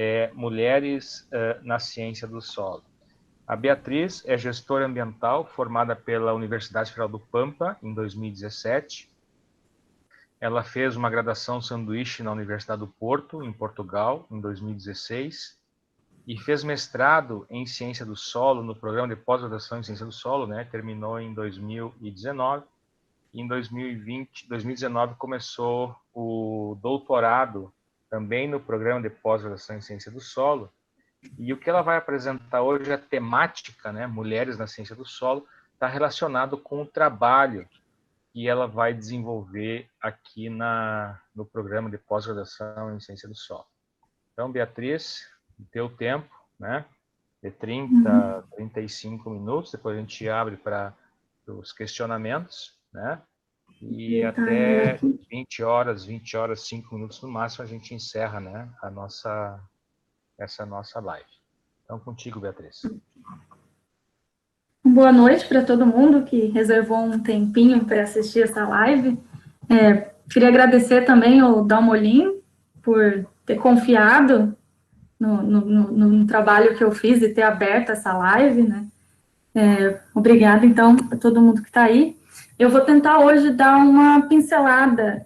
é Mulheres na Ciência do Solo. A Beatriz é gestora ambiental formada pela Universidade Federal do Pampa em 2017. Ela fez uma graduação sanduíche na Universidade do Porto, em Portugal, em 2016, e fez mestrado em Ciência do Solo no programa de pós-graduação em Ciência do Solo, né? Terminou em 2019. Em 2019 começou o doutorado também no programa de pós-graduação em Ciência do Solo. E o que ela vai apresentar hoje, a temática, né, Mulheres na Ciência do Solo, está relacionado com o trabalho que ela vai desenvolver aqui no programa de pós-graduação em Ciência do Solo. Então, Beatriz, teu tempo, né, de 30, 35 minutos, depois a gente abre para os questionamentos, né, e até 20 horas, 5 minutos no máximo, a gente encerra, né, essa nossa live. Então, contigo, Beatriz. Boa noite para todo mundo que reservou um tempinho para assistir essa live. Queria agradecer também ao Dalmolin por ter confiado no trabalho que eu fiz e ter aberto essa live, né? Obrigada, então, a todo mundo que está aí. Eu vou tentar hoje dar uma pincelada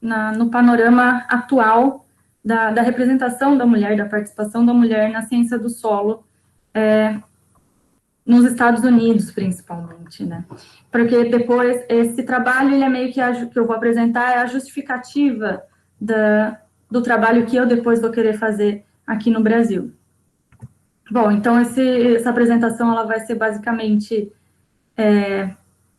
no panorama atual da representação da mulher, da participação da mulher na ciência do solo, nos Estados Unidos, principalmente, né? Porque depois, esse trabalho, ele é meio que eu vou apresentar, é a justificativa do trabalho que eu depois vou querer fazer aqui no Brasil. Bom, então, essa apresentação, ela vai ser basicamente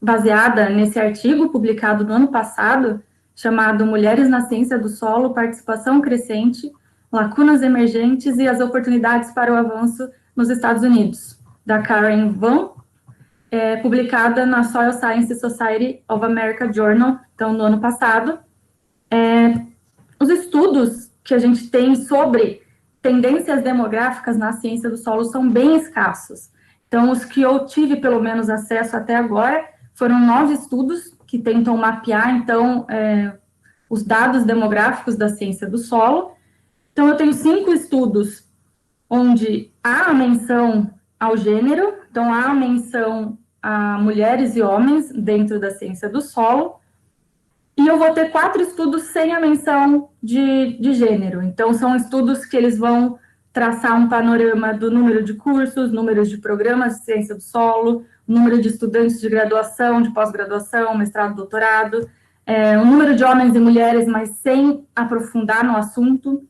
baseada nesse artigo publicado no ano passado, chamado Mulheres na Ciência do Solo, Participação Crescente, Lacunas Emergentes e as Oportunidades para o Avanço nos Estados Unidos, da Karen Van, publicada na Soil Science Society of America Journal, então, no ano passado. Os estudos que a gente tem sobre tendências demográficas na ciência do solo são bem escassos. Então, os que eu tive, pelo menos, acesso até agora, foram 9 estudos que tentam mapear, então, os dados demográficos da ciência do solo. Então, eu tenho 5 estudos onde há a menção ao gênero, então há a menção a mulheres e homens dentro da ciência do solo, e eu vou ter 4 estudos sem a menção de gênero. Então, são estudos que eles vão traçar um panorama do número de cursos, números de programas de ciência do solo, número de estudantes de graduação, de pós-graduação, mestrado, doutorado, o número de homens e mulheres, mas sem aprofundar no assunto,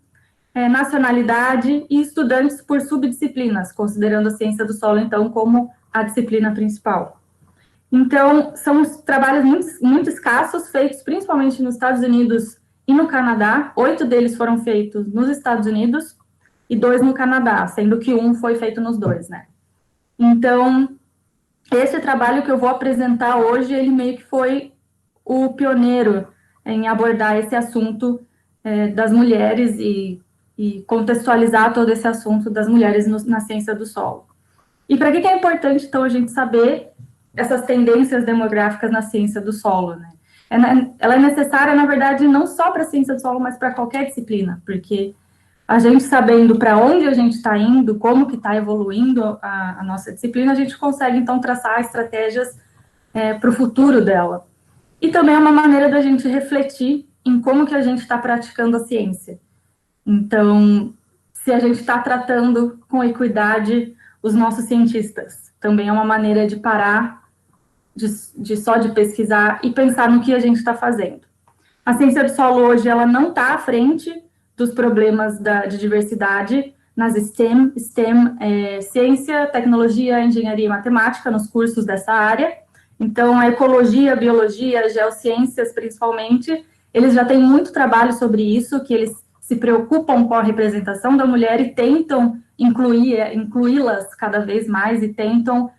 nacionalidade e estudantes por subdisciplinas, considerando a ciência do solo, então, como a disciplina principal. Então, são trabalhos muito, muito escassos, feitos principalmente nos Estados Unidos e no Canadá. 8 deles foram feitos nos Estados Unidos e 2 no Canadá, sendo que 1 foi feito nos 2, né? Então, esse trabalho que eu vou apresentar hoje, ele meio que foi o pioneiro em abordar esse assunto das mulheres e contextualizar todo esse assunto das mulheres na ciência do solo. E para que é importante, então, a gente saber essas tendências demográficas na ciência do solo, né? Ela é necessária, na verdade, não só para a ciência do solo, mas para qualquer disciplina, porque a gente sabendo para onde a gente está indo, como que está evoluindo a nossa disciplina, a gente consegue, então, traçar estratégias para o futuro dela. E também é uma maneira da gente refletir em como que a gente está praticando a ciência. Então, se a gente está tratando com equidade os nossos cientistas, também é uma maneira de parar só de pesquisar e pensar no que a gente está fazendo. A ciência do solo hoje, ela não está à frente dos problemas de diversidade nas STEM, ciência, tecnologia, engenharia e matemática, nos cursos dessa área. Então, a ecologia, a biologia, geociências, principalmente, eles já têm muito trabalho sobre isso, que eles se preocupam com a representação da mulher e tentam incluí-las cada vez mais e tentam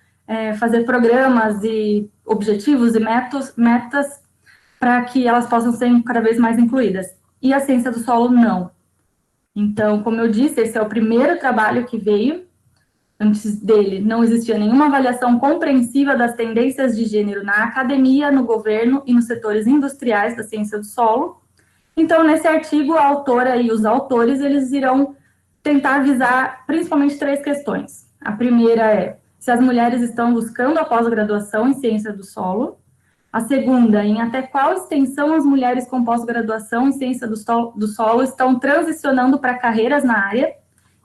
fazer programas e objetivos e metas para que elas possam ser cada vez mais incluídas. E a ciência do solo, não. Então, como eu disse, esse é o primeiro trabalho que veio. Antes dele, não existia nenhuma avaliação compreensiva das tendências de gênero na academia, no governo e nos setores industriais da ciência do solo. Então, nesse artigo, a autora e os autores, eles irão tentar visar principalmente 3 questões. A primeira é se as mulheres estão buscando a pós-graduação em ciência do solo. A segunda, em até qual extensão as mulheres com pós-graduação em ciência do solo estão transicionando para carreiras na área.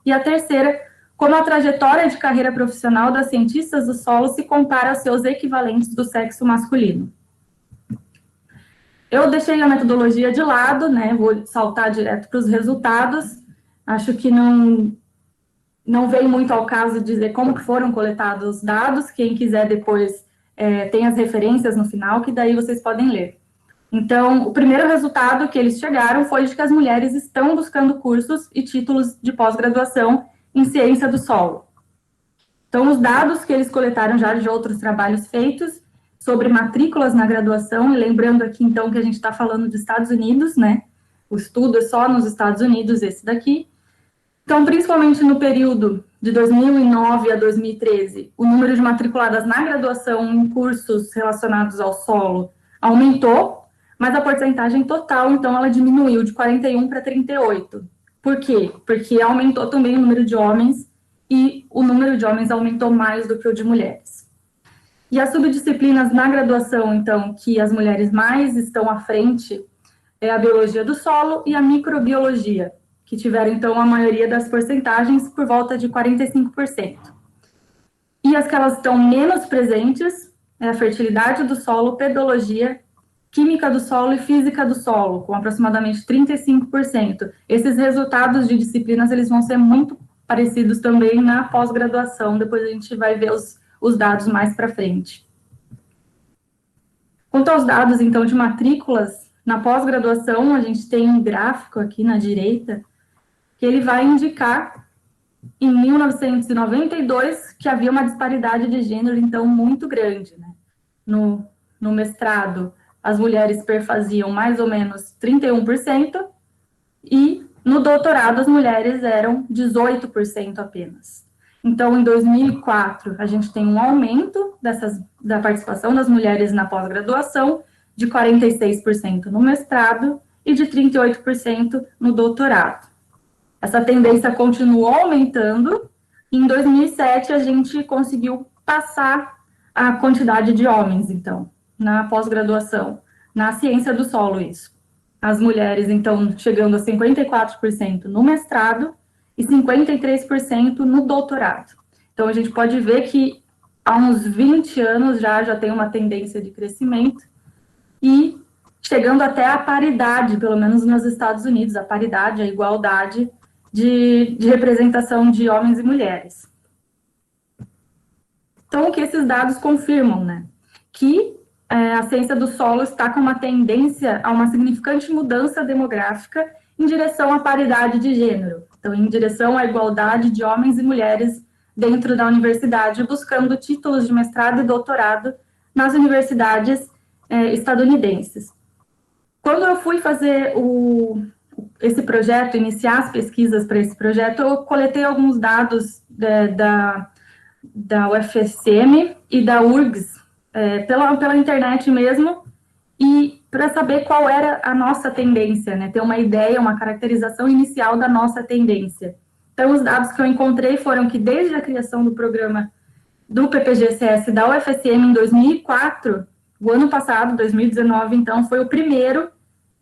E a terceira, como a trajetória de carreira profissional das cientistas do solo se compara aos seus equivalentes do sexo masculino. Eu deixei a metodologia de lado, né? Vou saltar direto para os resultados. Acho que não veio muito ao caso dizer como foram coletados os dados. Quem quiser depois tem as referências no final, que daí vocês podem ler. Então, o primeiro resultado que eles chegaram foi de que as mulheres estão buscando cursos e títulos de pós-graduação em ciência do solo. Então, os dados que eles coletaram já de outros trabalhos feitos sobre matrículas na graduação, e lembrando aqui, então, que a gente está falando dos Estados Unidos, né? O estudo é só nos Estados Unidos, esse daqui. Então, principalmente no período de 2009 a 2013, o número de matriculadas na graduação em cursos relacionados ao solo aumentou, mas a porcentagem total, então, ela diminuiu de 41 para 38. Por quê? Porque aumentou também o número de homens e o número de homens aumentou mais do que o de mulheres. E as subdisciplinas na graduação, então, que as mulheres mais estão à frente é a biologia do solo e a microbiologia, que tiveram, então, a maioria das porcentagens por volta de 45%. E as que elas estão menos presentes é a fertilidade do solo, pedologia, química do solo e física do solo, com aproximadamente 35%. Esses resultados de disciplinas, eles vão ser muito parecidos também na pós-graduação, depois a gente vai ver os dados mais para frente. Quanto aos dados, então, de matrículas, na pós-graduação, a gente tem um gráfico aqui na direita, que ele vai indicar, em 1992, que havia uma disparidade de gênero, então, muito grande, né? No mestrado, as mulheres perfaziam mais ou menos 31%, e no doutorado as mulheres eram 18% apenas. Então, em 2004, a gente tem um aumento da participação das mulheres na pós-graduação, de 46% no mestrado e de 38% no doutorado. Essa tendência continuou aumentando, e em 2007 a gente conseguiu passar a quantidade de homens, então, na pós-graduação, na ciência do solo, isso. As mulheres, então, chegando a 54% no mestrado e 53% no doutorado. Então, a gente pode ver que há uns 20 anos já tem uma tendência de crescimento e chegando até a paridade, pelo menos nos Estados Unidos, a paridade, a igualdade de representação de homens e mulheres. Então, o que esses dados confirmam, né? Que a ciência do solo está com uma tendência a uma significante mudança demográfica em direção à paridade de gênero, então, em direção à igualdade de homens e mulheres dentro da universidade, buscando títulos de mestrado e doutorado nas universidades estadunidenses. Quando eu fui fazer esse projeto, iniciar as pesquisas para esse projeto, eu coletei alguns dados da UFSM e da URGS, pela internet mesmo, e para saber qual era a nossa tendência, né, ter uma ideia, uma caracterização inicial da nossa tendência. Então, os dados que eu encontrei foram que desde a criação do programa do PPG-CS da UFSM em 2004, o ano passado, 2019, então, foi o primeiro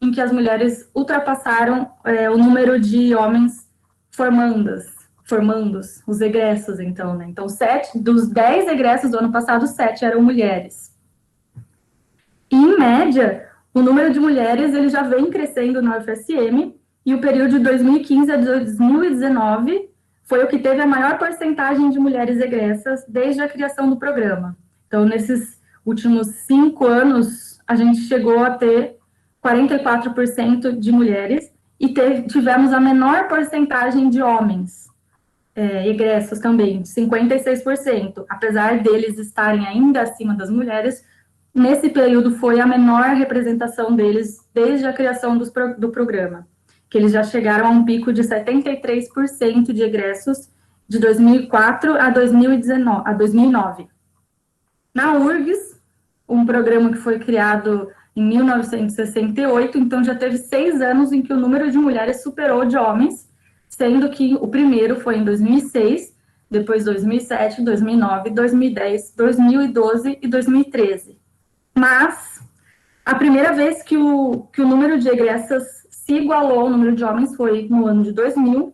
em que as mulheres ultrapassaram o número de homens formandos, os egressos, então, né? Então, 7 dos 10 egressos do ano passado, 7 eram mulheres. E, em média, o número de mulheres ele já vem crescendo na UFSM, e o período de 2015 a 2019 foi o que teve a maior porcentagem de mulheres egressas desde a criação do programa. Então, nesses últimos 5 anos, a gente chegou a ter 44% de mulheres e tivemos a menor porcentagem de homens egressos também, 56%. Apesar deles estarem ainda acima das mulheres, nesse período foi a menor representação deles desde a criação do programa, que eles já chegaram a um pico de 73% de egressos de 2004 a 2009. Na URGS, um programa que foi criado em 1968, então já teve 6 anos em que o número de mulheres superou de homens, sendo que o primeiro foi em 2006, depois 2007, 2009, 2010, 2012 e 2013. Mas a primeira vez que o número de egressas se igualou ao número de homens foi no ano de 2000,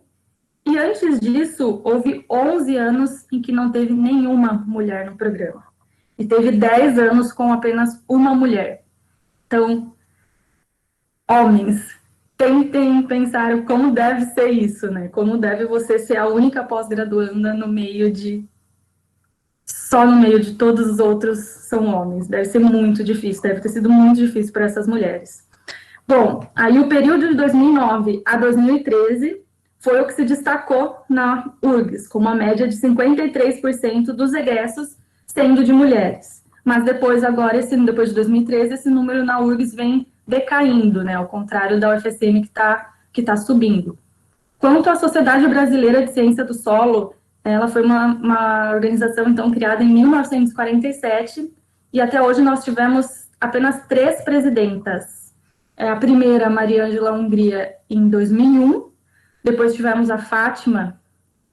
e antes disso, houve 11 anos em que não teve nenhuma mulher no programa. E teve 10 anos com apenas uma mulher. Então, homens, tentem pensar como deve ser isso, né? Como deve você ser a única pós-graduanda só no meio de todos os outros são homens. Deve ser muito difícil, deve ter sido muito difícil para essas mulheres. Bom, aí o período de 2009 a 2013 foi o que se destacou na URGS, com uma média de 53% dos egressos sendo de mulheres. Mas depois, depois de 2013, esse número na URGS vem decaindo, né? Ao contrário da UFSM que tá subindo. Quanto à Sociedade Brasileira de Ciência do Solo, ela foi uma organização, então, criada em 1947, e até hoje nós tivemos apenas 3 presidentas. A primeira, Maria Ângela Hungria, em 2001, depois tivemos a Fátima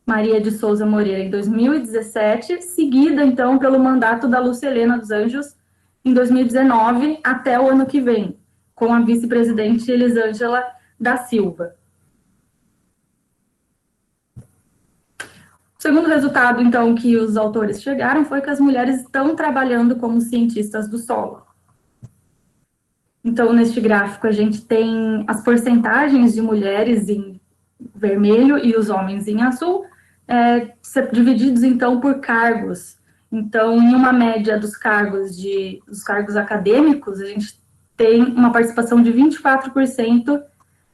Maria de Souza Moreira, em 2017, seguida, então, pelo mandato da Lúcia Helena dos Anjos, em 2019, até o ano que vem, com a vice-presidente Elisângela da Silva. O segundo resultado, então, que os autores chegaram foi que as mulheres estão trabalhando como cientistas do solo. Então, neste gráfico, a gente tem as porcentagens de mulheres em vermelho e os homens em azul, divididos, então, por cargos. Então, em uma média dos cargos acadêmicos, a gente tem uma participação de 24%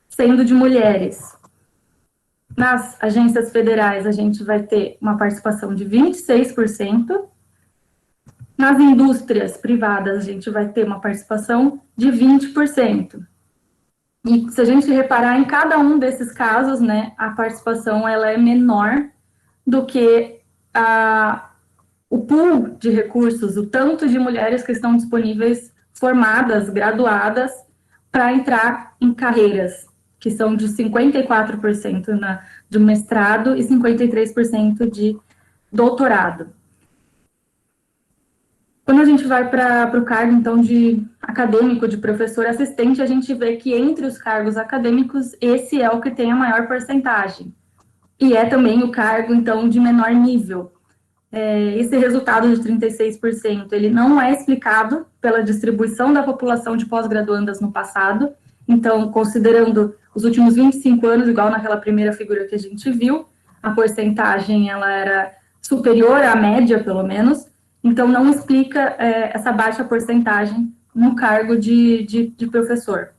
sendo de mulheres. Nas agências federais, a gente vai ter uma participação de 26%. Nas indústrias privadas, a gente vai ter uma participação de 20%. E se a gente reparar em cada um desses casos, né, a participação ela é menor do que o pool de recursos, o tanto de mulheres que estão disponíveis, formadas, graduadas, para entrar em carreiras, que são de 54% de mestrado e 53% de doutorado. Quando a gente vai para o cargo, então, de acadêmico, de professor assistente, a gente vê que entre os cargos acadêmicos, esse é o que tem a maior porcentagem. E é também o cargo, então, de menor nível. Esse resultado de 36%, ele não é explicado pela distribuição da população de pós-graduandas no passado. Então, considerando os últimos 25 anos, igual naquela primeira figura que a gente viu, a porcentagem ela era superior à média, pelo menos. Então, não explica essa baixa porcentagem no cargo de professor.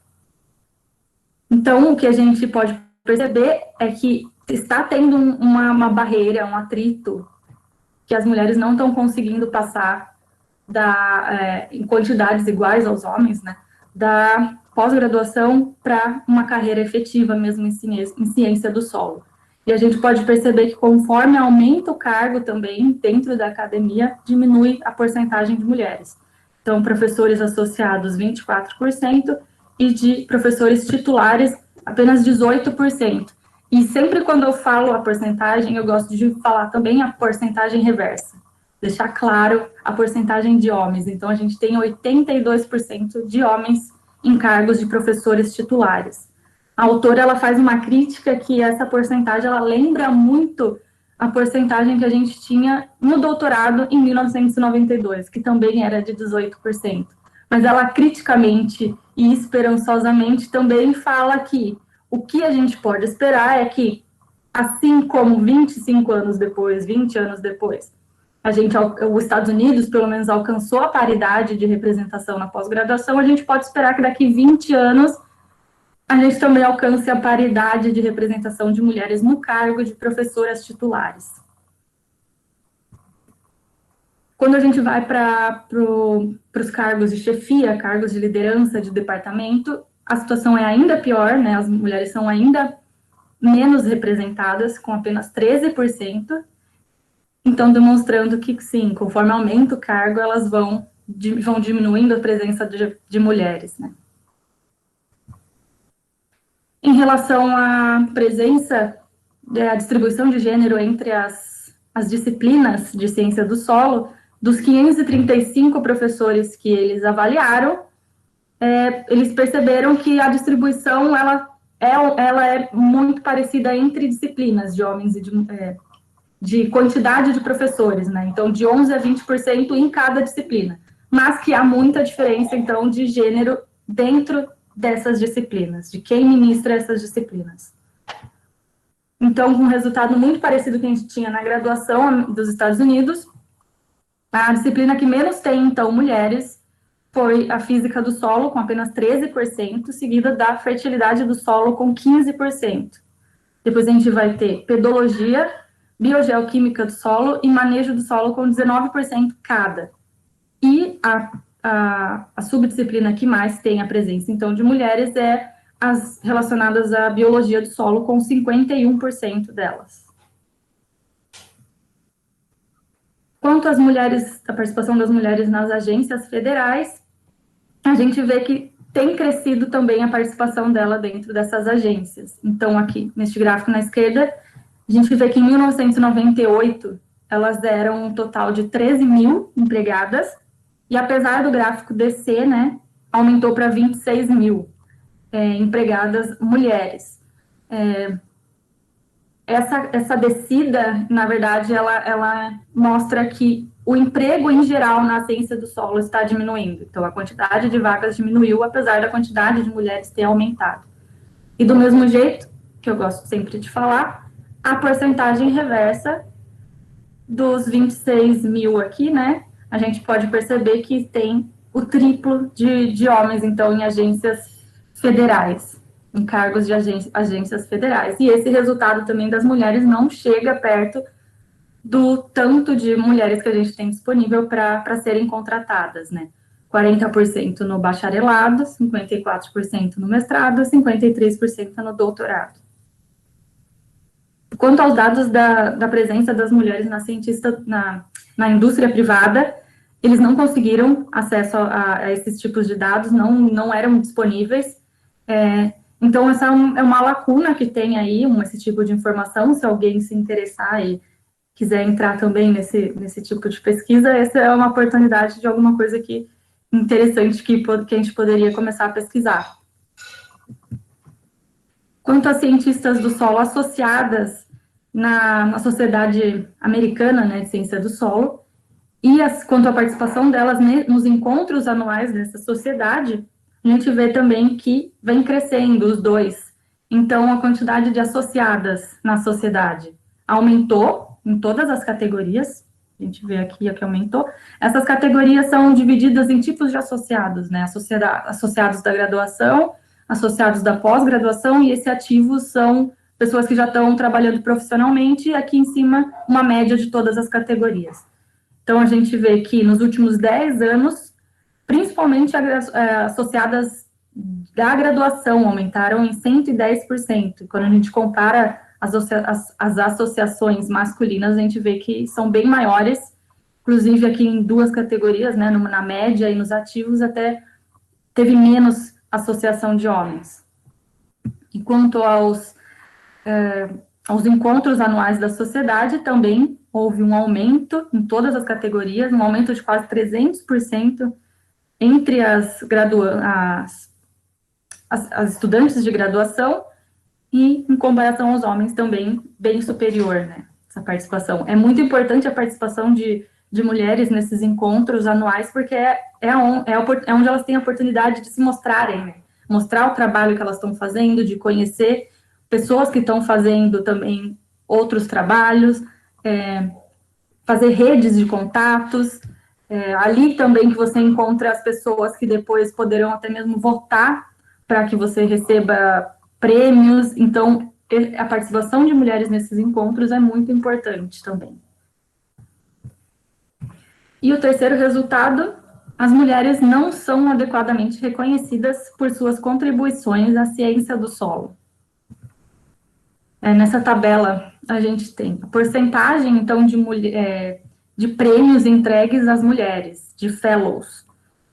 Então, o que a gente pode perceber é que está tendo uma barreira, um atrito, que as mulheres não estão conseguindo passar em quantidades iguais aos homens, né, da pós-graduação para uma carreira efetiva mesmo em ciência do solo. E a gente pode perceber que conforme aumenta o cargo também dentro da academia, diminui a porcentagem de mulheres. Então, professores associados, 24%, e de professores titulares, apenas 18%. E sempre quando eu falo a porcentagem, eu gosto de falar também a porcentagem reversa. Deixar claro a porcentagem de homens. Então, a gente tem 82% de homens em cargos de professores titulares. A autora ela faz uma crítica que essa porcentagem ela lembra muito a porcentagem que a gente tinha no doutorado em 1992, que também era de 18%. Mas ela criticamente e esperançosamente também fala que o que a gente pode esperar é que, assim como 25 anos depois, 20 anos depois, os Estados Unidos, pelo menos, alcançou a paridade de representação na pós-graduação, a gente pode esperar que daqui 20 anos a gente também alcance a paridade de representação de mulheres no cargo de professoras titulares. Quando a gente vai para os cargos de chefia, cargos de liderança de departamento, a situação é ainda pior, né? As mulheres são ainda menos representadas, com apenas 13%. Então, demonstrando que, sim, conforme aumenta o cargo, elas vão diminuindo a presença de mulheres, né? Em relação à presença a distribuição de gênero entre as disciplinas de ciência do solo, dos 535 professores que eles avaliaram, eles perceberam que a distribuição ela é muito parecida entre disciplinas de homens e de quantidade de professores, né? Então, de 11% a 20% em cada disciplina, mas que há muita diferença, então, de gênero dentro dessas disciplinas, de quem ministra essas disciplinas. Então, um resultado muito parecido que a gente tinha na graduação dos Estados Unidos, a disciplina que menos tem, então, mulheres, foi a física do solo, com apenas 13%, seguida da fertilidade do solo, com 15%. Depois a gente vai ter pedologia, biogeoquímica do solo e manejo do solo, com 19% cada. E a subdisciplina que mais tem a presença, então, de mulheres é as relacionadas à biologia do solo, com 51% delas. Quanto às mulheres, a participação das mulheres nas agências federais, a gente vê que tem crescido também a participação dela dentro dessas agências. Então, aqui, neste gráfico na esquerda, a gente vê que em 1998, elas eram um total de 13 mil empregadas, e apesar do gráfico descer, né, aumentou para 26 mil empregadas mulheres. Essa descida, na verdade, ela mostra que o emprego em geral na ciência do solo está diminuindo. Então, a quantidade de vagas diminuiu, apesar da quantidade de mulheres ter aumentado. E do mesmo jeito, que eu gosto sempre de falar, a porcentagem reversa dos 26 mil aqui, né? A gente pode perceber que tem o triplo de homens, então, em agências federais, em cargos de agências federais. E esse resultado também das mulheres não chega perto do tanto de mulheres que a gente tem disponível para serem contratadas, né? 40% no bacharelado, 54% no mestrado, 53% no doutorado. Quanto aos dados da presença das mulheres na indústria privada, eles não conseguiram acesso a esses tipos de dados, não eram disponíveis. Então, essa é uma lacuna que tem aí, esse tipo de informação. Se alguém se interessar e quiser entrar também nesse tipo de pesquisa, essa é uma oportunidade de alguma coisa interessante que a gente poderia começar a pesquisar. Quanto às cientistas do solo associadas na Sociedade Americana, né, de Ciência do Solo, e quanto à participação delas nos encontros anuais dessa sociedade, a gente vê também que vem crescendo os dois. Então, a quantidade de associadas na sociedade aumentou em todas as categorias, a gente vê aqui que aumentou. Essas categorias são divididas em tipos de associados, né? Associados da graduação, associados da pós-graduação, e esse ativos são pessoas que já estão trabalhando profissionalmente, e aqui em cima, uma média de todas as categorias. Então, a gente vê que nos últimos 10 anos, principalmente associadas da graduação, aumentaram em 110%. Quando a gente compara as associações masculinas, a gente vê que são bem maiores, inclusive aqui em duas categorias, né, na média e nos ativos, até teve menos associação de homens. E quanto aos encontros anuais da sociedade, também houve um aumento em todas as categorias, um aumento de quase 300% entre as estudantes de graduação, e em comparação aos homens também bem superior, né, essa participação. É muito importante a participação de mulheres nesses encontros anuais, porque é onde elas têm a oportunidade de se mostrarem, né, mostrar o trabalho que elas estão fazendo, de conhecer pessoas que estão fazendo também outros trabalhos, fazer redes de contatos, ali também que você encontra as pessoas que depois poderão até mesmo votar para que você receba prêmios. Então, a participação de mulheres nesses encontros é muito importante também. E o terceiro resultado, as mulheres não são adequadamente reconhecidas por suas contribuições à ciência do solo. Nessa tabela, a gente tem a porcentagem, então, de prêmios entregues às mulheres, de fellows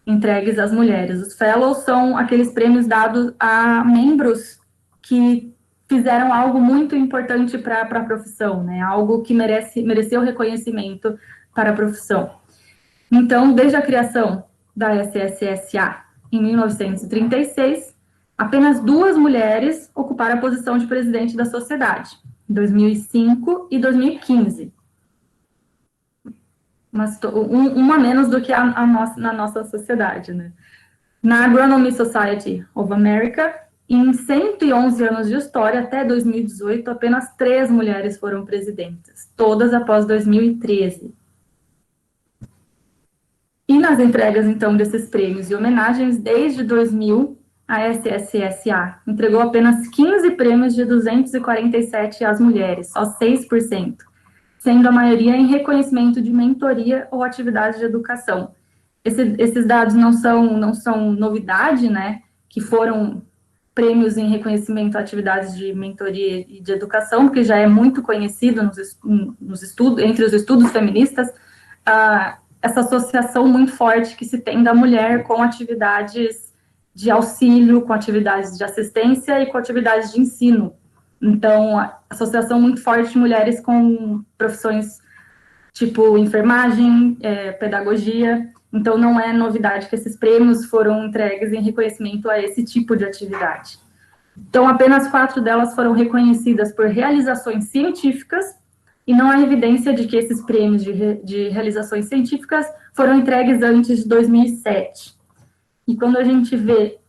entregues às mulheres. Os fellows são aqueles prêmios dados a membros que fizeram algo muito importante para a profissão, né? Algo que mereceu reconhecimento para a profissão. Então, desde a criação da SSSA em 1936, apenas 2 mulheres ocuparam a posição de presidente da sociedade, em 2005 e 2015. Uma menos do que na nossa sociedade, né? Na Agronomy Society of America, em 111 anos de história, até 2018, apenas 3 mulheres foram presidentes, todas após 2013. E nas entregas, então, desses prêmios e homenagens, desde 2000, a SSSA entregou apenas 15 prêmios de 247 às mulheres, só 6%, sendo a maioria em reconhecimento de mentoria ou atividade de educação. Esses dados não são novidade, né, que foram prêmios em reconhecimento a atividades de mentoria e de educação, porque já é muito conhecido nos estudos, entre os estudos feministas, essa associação muito forte que se tem da mulher com atividades de auxílio, com atividades de assistência e com atividades de ensino. Então, a associação muito forte de mulheres com profissões tipo enfermagem, pedagogia. Então, não é novidade que esses prêmios foram entregues em reconhecimento a esse tipo de atividade. Então, apenas 4 delas foram reconhecidas por realizações científicas, e não há evidência de que esses prêmios de realizações científicas foram entregues antes de 2007. E quando a gente vê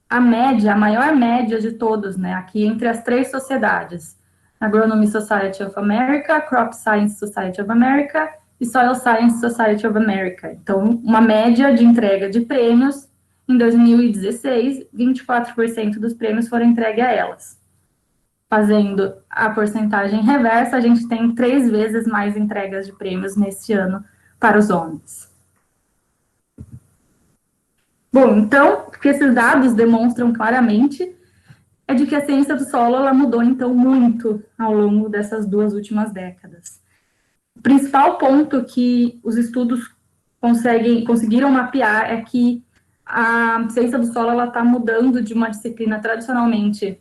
a maior média de todos, né, aqui entre as 3 sociedades, Agronomy Society of America, Crop Science Society of America e Soil Science Society of America. Então, uma média de entrega de prêmios, em 2016, 24% dos prêmios foram entregues a elas. Fazendo a porcentagem reversa, a gente tem 3 vezes mais entregas de prêmios nesse ano para os homens. Bom, então, o que esses dados demonstram claramente é de que a ciência do solo ela mudou, então, muito ao longo dessas 2 últimas décadas. O principal ponto que os estudos conseguiram mapear é que a ciência do solo está mudando de uma disciplina tradicionalmente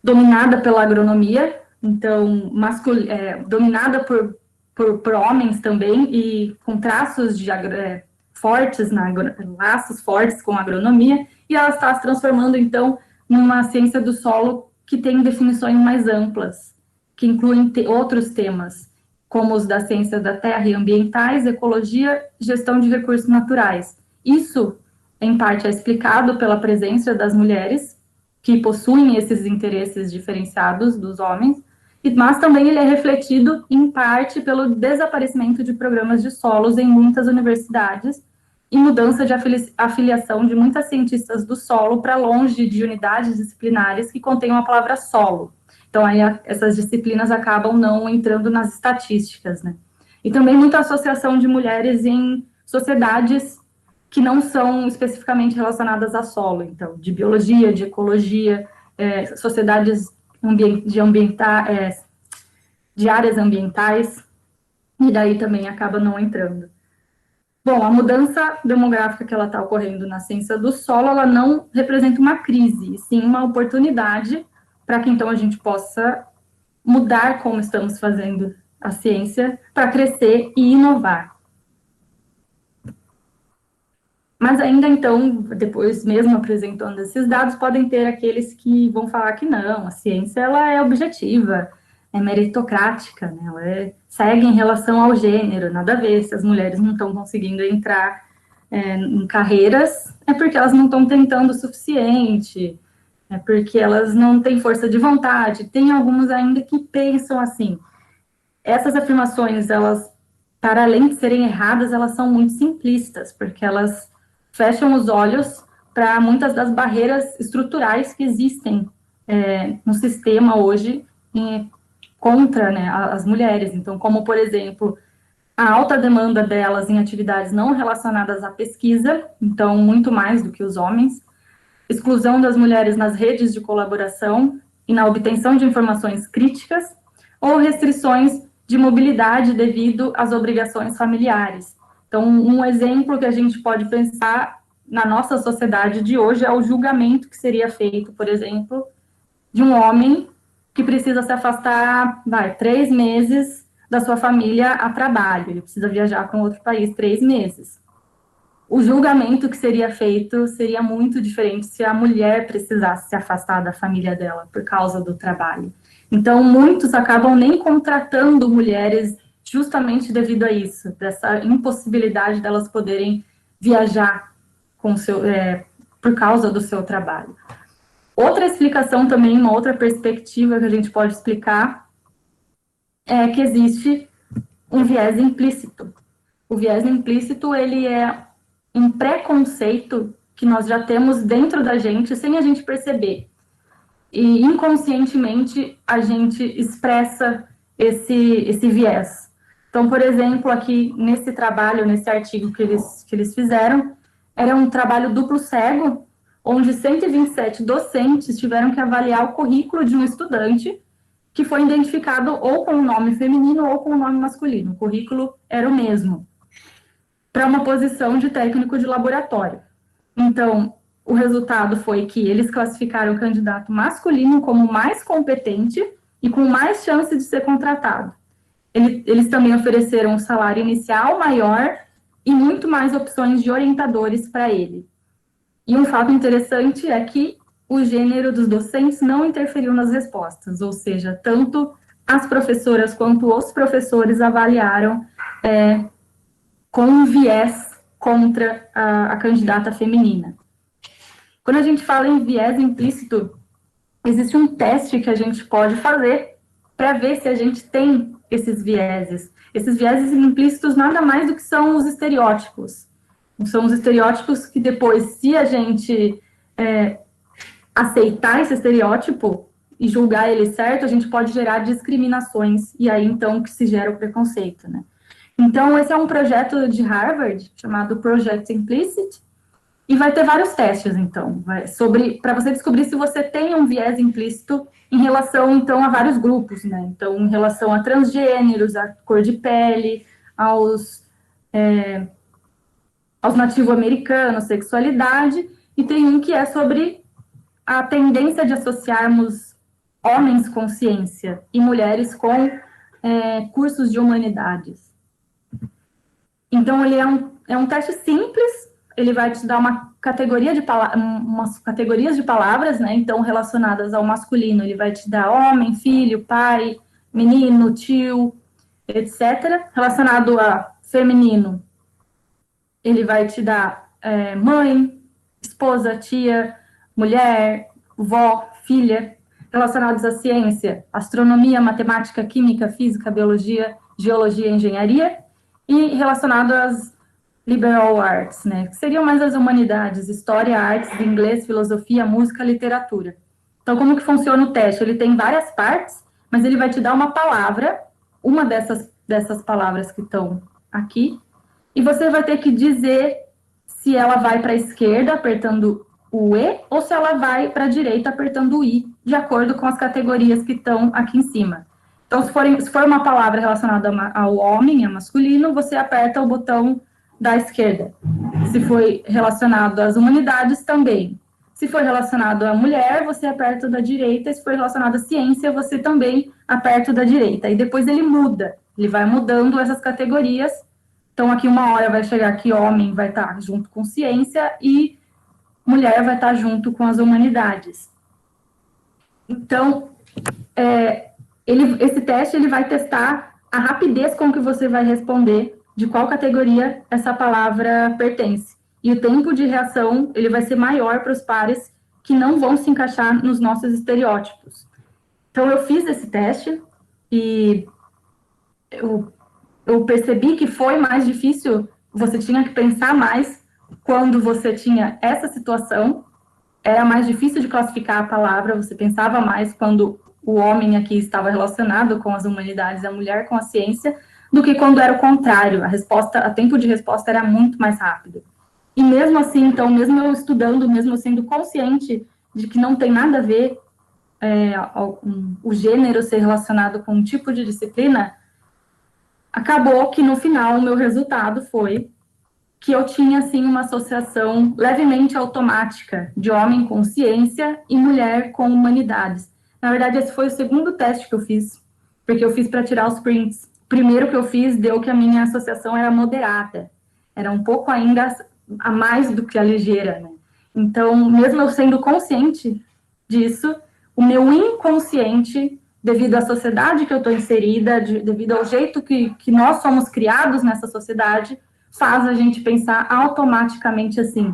dominada pela agronomia, então, dominada por homens também, e com traços fortes, laços fortes com a agronomia, e ela está se transformando, então, numa ciência do solo que tem definições mais amplas, que incluem outros temas, como os da ciência da terra e ambientais, ecologia, gestão de recursos naturais. Isso, em parte, é explicado pela presença das mulheres, que possuem esses interesses diferenciados dos homens, mas também ele é refletido, em parte, pelo desaparecimento de programas de solos em muitas universidades e mudança de afiliação de muitas cientistas do solo para longe de unidades disciplinares que contenham a palavra solo. Então, aí essas disciplinas acabam não entrando nas estatísticas, né? E também muita associação de mulheres em sociedades que não são especificamente relacionadas a solo, então, de biologia, de ecologia, sociedades de áreas ambientais, e daí também acaba não entrando. Bom, a mudança demográfica que ela está ocorrendo na ciência do solo, ela não representa uma crise, e sim uma oportunidade para que, então, a gente possa mudar como estamos fazendo a ciência para crescer e inovar. Mas ainda, então, depois mesmo apresentando esses dados, podem ter aqueles que vão falar que não, a ciência ela é objetiva, é meritocrática, né? Ela segue em relação ao gênero, nada a ver, se as mulheres não estão conseguindo entrar em carreiras, é porque elas não estão tentando o suficiente, é porque elas não têm força de vontade, tem algumas ainda que pensam assim. Essas afirmações, elas, para além de serem erradas, elas são muito simplistas, porque elas fecham os olhos para muitas das barreiras estruturais que existem no sistema hoje contra, né, as mulheres. Então, como, por exemplo, a alta demanda delas em atividades não relacionadas à pesquisa, então, muito mais do que os homens, exclusão das mulheres nas redes de colaboração e na obtenção de informações críticas, ou restrições de mobilidade devido às obrigações familiares. Então, um exemplo que a gente pode pensar na nossa sociedade de hoje é o julgamento que seria feito, por exemplo, de um homem que precisa se afastar, 3 meses da sua família a trabalho, ele precisa viajar para um outro país 3 meses. O julgamento que seria feito seria muito diferente se a mulher precisasse se afastar da família dela por causa do trabalho. Então, muitos acabam nem contratando mulheres justamente devido a isso, dessa impossibilidade delas poderem viajar com por causa do seu trabalho. Outra explicação também, uma outra perspectiva que a gente pode explicar é que existe um viés implícito. O viés implícito, ele é um preconceito que nós já temos dentro da gente sem a gente perceber. E inconscientemente a gente expressa esse viés. Então, por exemplo, aqui nesse trabalho, nesse artigo que eles fizeram, era um trabalho duplo cego, onde 127 docentes tiveram que avaliar o currículo de um estudante que foi identificado ou com o nome feminino ou com o nome masculino. O currículo era o mesmo, para uma posição de técnico de laboratório. Então, o resultado foi que eles classificaram o candidato masculino como mais competente e com mais chance de ser contratado. Eles também ofereceram um salário inicial maior e muito mais opções de orientadores para ele. E um fato interessante é que o gênero dos docentes não interferiu nas respostas, ou seja, tanto as professoras quanto os professores avaliaram com um viés contra a candidata feminina. Quando a gente fala em viés implícito, existe um teste que a gente pode fazer para ver se a gente tem esses vieses. Esses vieses implícitos nada mais do que são os estereótipos. São os estereótipos que depois, se a gente aceitar esse estereótipo e julgar ele certo, a gente pode gerar discriminações, e aí então que se gera o preconceito, né? Então, esse é um projeto de Harvard, chamado Project Implicit, e vai ter vários testes, então, para você descobrir se você tem um viés implícito em relação, então, a vários grupos, né? Então, em relação a transgêneros, a cor de pele, aos nativo-americanos, sexualidade, e tem um que é sobre a tendência de associarmos homens com ciência e mulheres com cursos de humanidades. Então, ele é um teste simples, ele vai te dar umas categorias de palavras, né? Então, relacionadas ao masculino, ele vai te dar homem, filho, pai, menino, tio, etc. Relacionado a feminino, ele vai te dar mãe, esposa, tia, mulher, vó, filha. Relacionados à ciência, astronomia, matemática, química, física, biologia, geologia e engenharia. E relacionado às liberal arts, né, que seriam mais as humanidades, história, artes, inglês, filosofia, música, literatura. Então, como que funciona o teste? Ele tem várias partes, mas ele vai te dar uma palavra, uma dessas palavras que estão aqui, e você vai ter que dizer se ela vai para a esquerda, apertando o E, ou se ela vai para a direita, apertando o I, de acordo com as categorias que estão aqui em cima. Então, se for uma palavra relacionada ao homem, a masculino, você aperta o botão da esquerda. Se for relacionado às humanidades, também. Se for relacionado à mulher, você aperta o da direita. Se for relacionado à ciência, você também aperta o da direita. E depois ele muda. Ele vai mudando essas categorias. Então, aqui uma hora vai chegar que homem vai estar junto com ciência e mulher vai estar junto com as humanidades. Então, esse teste ele vai testar a rapidez com que você vai responder de qual categoria essa palavra pertence. E o tempo de reação ele vai ser maior para os pares que não vão se encaixar nos nossos estereótipos. Então, eu fiz esse teste e eu percebi que foi mais difícil, você tinha que pensar mais quando você tinha essa situação, era mais difícil de classificar a palavra, você pensava mais quando o homem aqui estava relacionado com as humanidades, a mulher com a ciência, do que quando era o contrário, a tempo de resposta era muito mais rápido. E mesmo assim, então, mesmo eu estudando, mesmo sendo consciente de que não tem nada a ver o gênero ser relacionado com um tipo de disciplina, acabou que no final o meu resultado foi que eu tinha, assim, uma associação levemente automática de homem com ciência e mulher com humanidades. Na verdade, esse foi o segundo teste que eu fiz, porque eu fiz para tirar os prints. O primeiro que eu fiz deu que a minha associação era moderada, era um pouco ainda a mais do que a ligeira, né? Então, mesmo eu sendo consciente disso, o meu inconsciente, devido à sociedade que eu estou inserida, devido ao jeito que nós somos criados nessa sociedade, faz a gente pensar automaticamente assim.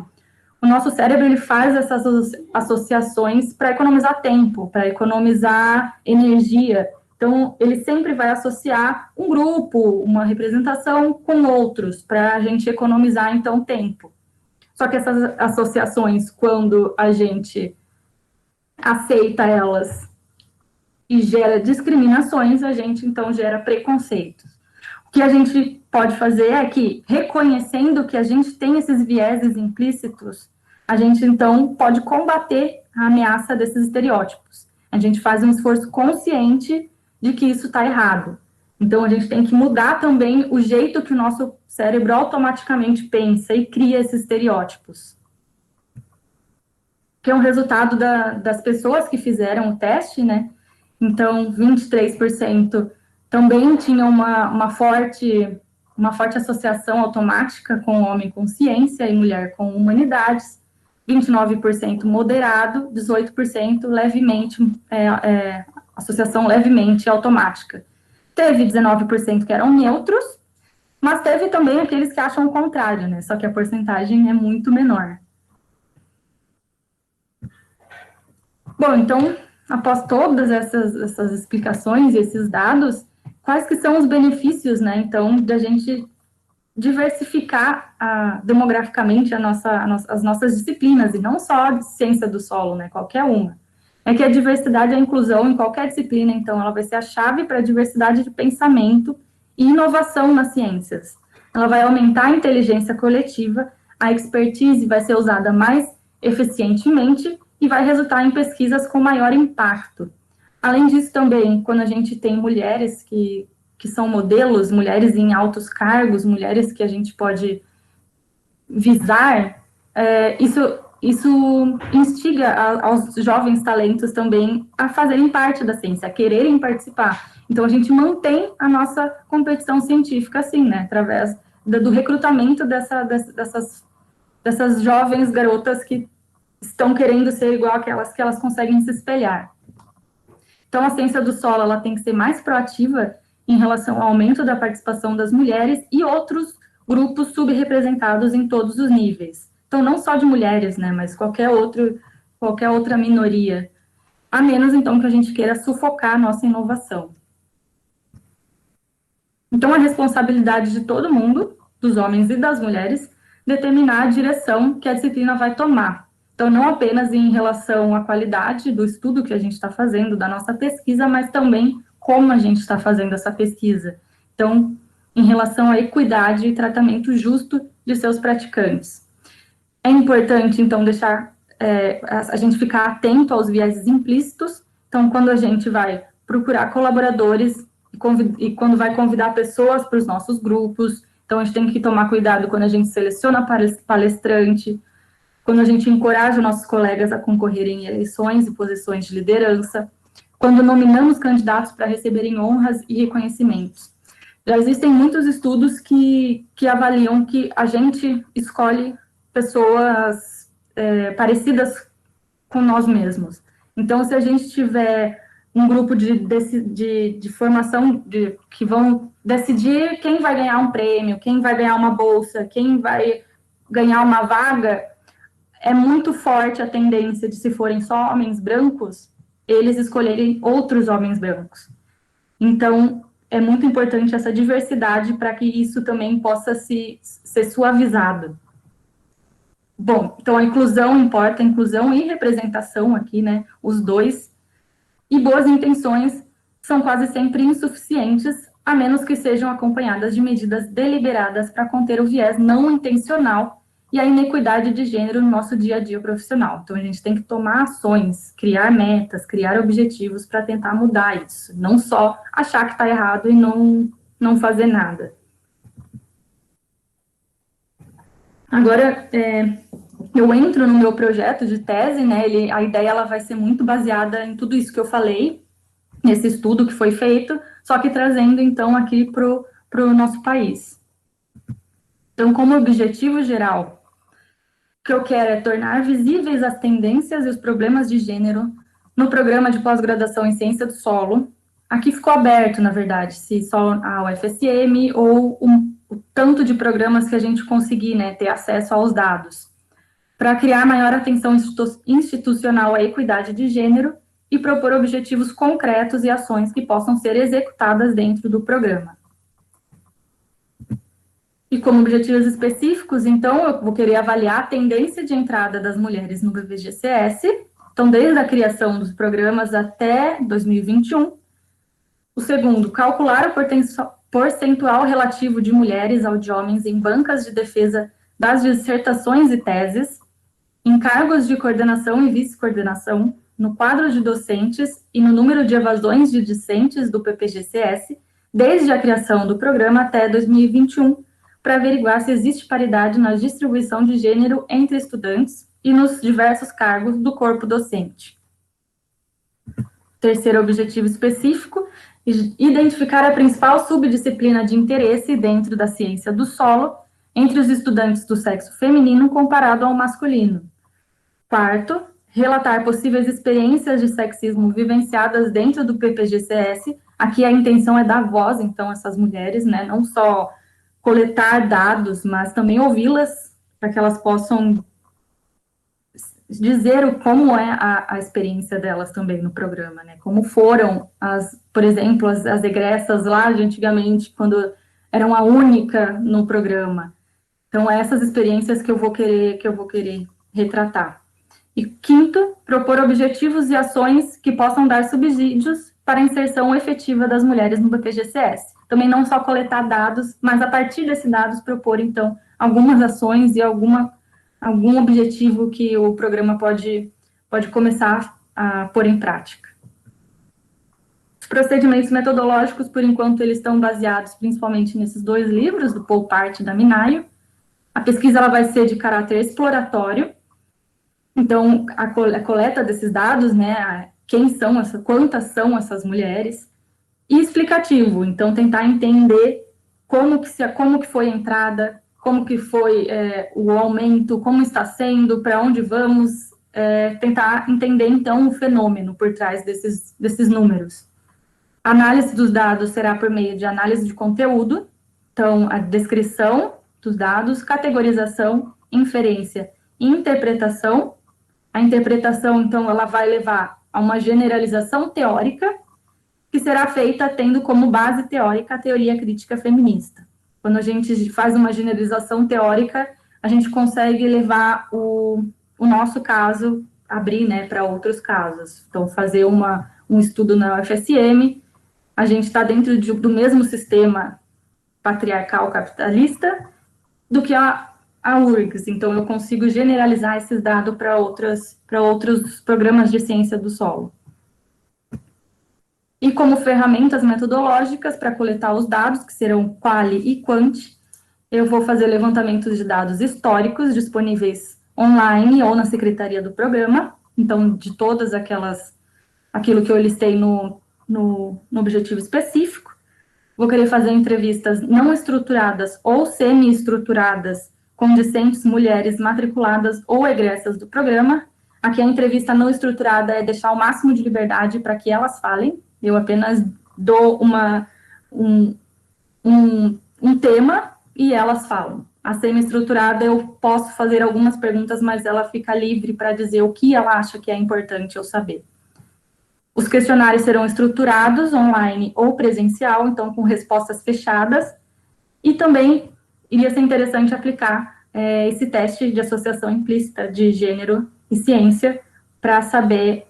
O nosso cérebro ele faz essas associações para economizar tempo, para economizar energia. Então, ele sempre vai associar um grupo, uma representação com outros, para a gente economizar, então, tempo. Só que essas associações, quando a gente aceita elas e gera discriminações, a gente, então, gera preconceitos. O que a gente pode fazer é que, reconhecendo que a gente tem esses vieses implícitos, a gente, então, pode combater a ameaça desses estereótipos. A gente faz um esforço consciente de que isso está errado. Então, a gente tem que mudar também o jeito que o nosso cérebro automaticamente pensa e cria esses estereótipos. Que é um resultado das pessoas que fizeram o teste, né? Então, 23% também tinham uma forte associação automática com homem com ciência e mulher com humanidades, 29% moderado, 18% levemente, associação levemente automática. Teve 19% que eram neutros, mas teve também aqueles que acham o contrário, né? Só que a porcentagem é muito menor. Bom, então, após todas essas explicações e esses dados, quais que são os benefícios, né, então, da gente diversificar demograficamente as nossas disciplinas, e não só a ciência do solo, né, qualquer uma. É que a diversidade e a inclusão em qualquer disciplina, então, ela vai ser a chave para a diversidade de pensamento e inovação nas ciências. Ela vai aumentar a inteligência coletiva, a expertise vai ser usada mais eficientemente e vai resultar em pesquisas com maior impacto. Além disso, também, quando a gente tem mulheres que são modelos, mulheres em altos cargos, mulheres que a gente pode visar, isso instiga aos jovens talentos também a fazerem parte da ciência, a quererem participar. Então, a gente mantém a nossa competição científica assim, né, através do recrutamento dessas jovens garotas que estão querendo ser igual àquelas que elas conseguem se espelhar. Então, a ciência do solo ela tem que ser mais proativa em relação ao aumento da participação das mulheres e outros grupos subrepresentados em todos os níveis. Então, não só de mulheres, né, mas qualquer outra minoria. A menos, então, que a gente queira sufocar a nossa inovação. Então, a responsabilidade de todo mundo, dos homens e das mulheres, determinar a direção que a disciplina vai tomar. Então, não apenas em relação à qualidade do estudo que a gente está fazendo, da nossa pesquisa, mas também como a gente está fazendo essa pesquisa. Então, em relação à equidade e tratamento justo de seus praticantes. É importante, então, deixar a gente ficar atento aos vieses implícitos. Então, quando a gente vai procurar colaboradores e quando vai convidar pessoas para os nossos grupos, então a gente tem que tomar cuidado quando a gente seleciona palestrante, quando a gente encoraja nossos colegas a concorrerem em eleições e posições de liderança, quando nominamos candidatos para receberem honras e reconhecimentos. Já existem muitos estudos que avaliam que a gente escolhe pessoas parecidas com nós mesmos. Então, se a gente tiver um grupo de formação que vão decidir quem vai ganhar um prêmio, quem vai ganhar uma bolsa, quem vai ganhar uma vaga, é muito forte a tendência de, se forem só homens brancos, eles escolherem outros homens brancos. Então, é muito importante essa diversidade para que isso também possa ser suavizado. Bom, então a inclusão importa, inclusão e representação aqui, né, os dois. E boas intenções são quase sempre insuficientes, a menos que sejam acompanhadas de medidas deliberadas para conter o viés não intencional e a inequidade de gênero no nosso dia a dia profissional. Então, a gente tem que tomar ações, criar metas, criar objetivos para tentar mudar isso. Não só achar que está errado e não fazer nada. Agora, eu entro no meu projeto de tese, né, a ideia ela vai ser muito baseada em tudo isso que eu falei, nesse estudo que foi feito, só que trazendo, então, aqui para o nosso país. Então, como objetivo geral, o que eu quero é tornar visíveis as tendências e os problemas de gênero no programa de pós-graduação em ciência do solo. Aqui ficou aberto, na verdade, se só a UFSM ou o tanto de programas que a gente conseguir, né, ter acesso aos dados, para criar maior atenção institucional à equidade de gênero e propor objetivos concretos e ações que possam ser executadas dentro do programa. E como objetivos específicos, então, eu vou querer avaliar a tendência de entrada das mulheres no BPGCS, então, desde a criação dos programas até 2021. O segundo, calcular o percentual relativo de mulheres ao de homens em bancas de defesa das dissertações e teses, em cargos de coordenação e vice-coordenação, no quadro de docentes e no número de evasões de discentes do PPGCS, desde a criação do programa até 2021, para averiguar se existe paridade na distribuição de gênero entre estudantes e nos diversos cargos do corpo docente. Terceiro objetivo específico, identificar a principal subdisciplina de interesse dentro da ciência do solo entre os estudantes do sexo feminino comparado ao masculino. Quarto, relatar possíveis experiências de sexismo vivenciadas dentro do PPGCS. Aqui a intenção é dar voz, então, a essas mulheres, né? Não só coletar dados, mas também ouvi-las, para que elas possam dizer como é a experiência delas também no programa, né? Como foram, por exemplo, as egressas lá de antigamente, quando eram a única no programa. Então, essas experiências que eu vou querer retratar. E quinto, propor objetivos e ações que possam dar subsídios para a inserção efetiva das mulheres no BPGCS. Também não só coletar dados, mas a partir desses dados propor, então, algumas ações e algum objetivo que o programa pode começar a pôr em prática. Os procedimentos metodológicos, por enquanto, eles estão baseados principalmente nesses dois livros, do Paul Part e da Minayo. A pesquisa ela vai ser de caráter exploratório. Então, a coleta desses dados, né, quantas são essas mulheres, e explicativo, então tentar entender como que foi a entrada, como que foi o aumento, como está sendo, para onde vamos, tentar entender, então, o fenômeno por trás desses números. A análise dos dados será por meio de análise de conteúdo, então, a descrição dos dados, categorização, inferência e interpretação. A interpretação, então, ela vai levar a uma generalização teórica, que será feita tendo como base teórica a teoria crítica feminista. Quando a gente faz uma generalização teórica, a gente consegue levar o nosso caso, abrir, né, para outros casos. Então, fazer um estudo na UFSM, a gente está dentro do mesmo sistema patriarcal capitalista do que a URGS, então eu consigo generalizar esses dados para outros programas de ciência do solo. E como ferramentas metodológicas para coletar os dados, que serão quali e quant, eu vou fazer levantamentos de dados históricos disponíveis online ou na secretaria do programa, então de todas aquilo que eu listei no objetivo específico. Vou querer fazer entrevistas não estruturadas ou semi-estruturadas com discentes mulheres matriculadas ou egressas do programa. Aqui a entrevista não estruturada é deixar o máximo de liberdade para que elas falem. Eu apenas dou um tema e elas falam. A semi-estruturada eu posso fazer algumas perguntas, mas ela fica livre para dizer o que ela acha que é importante eu saber. Os questionários serão estruturados online ou presencial, então com respostas fechadas, e também iria ser interessante aplicar esse teste de associação implícita de gênero e ciência para saber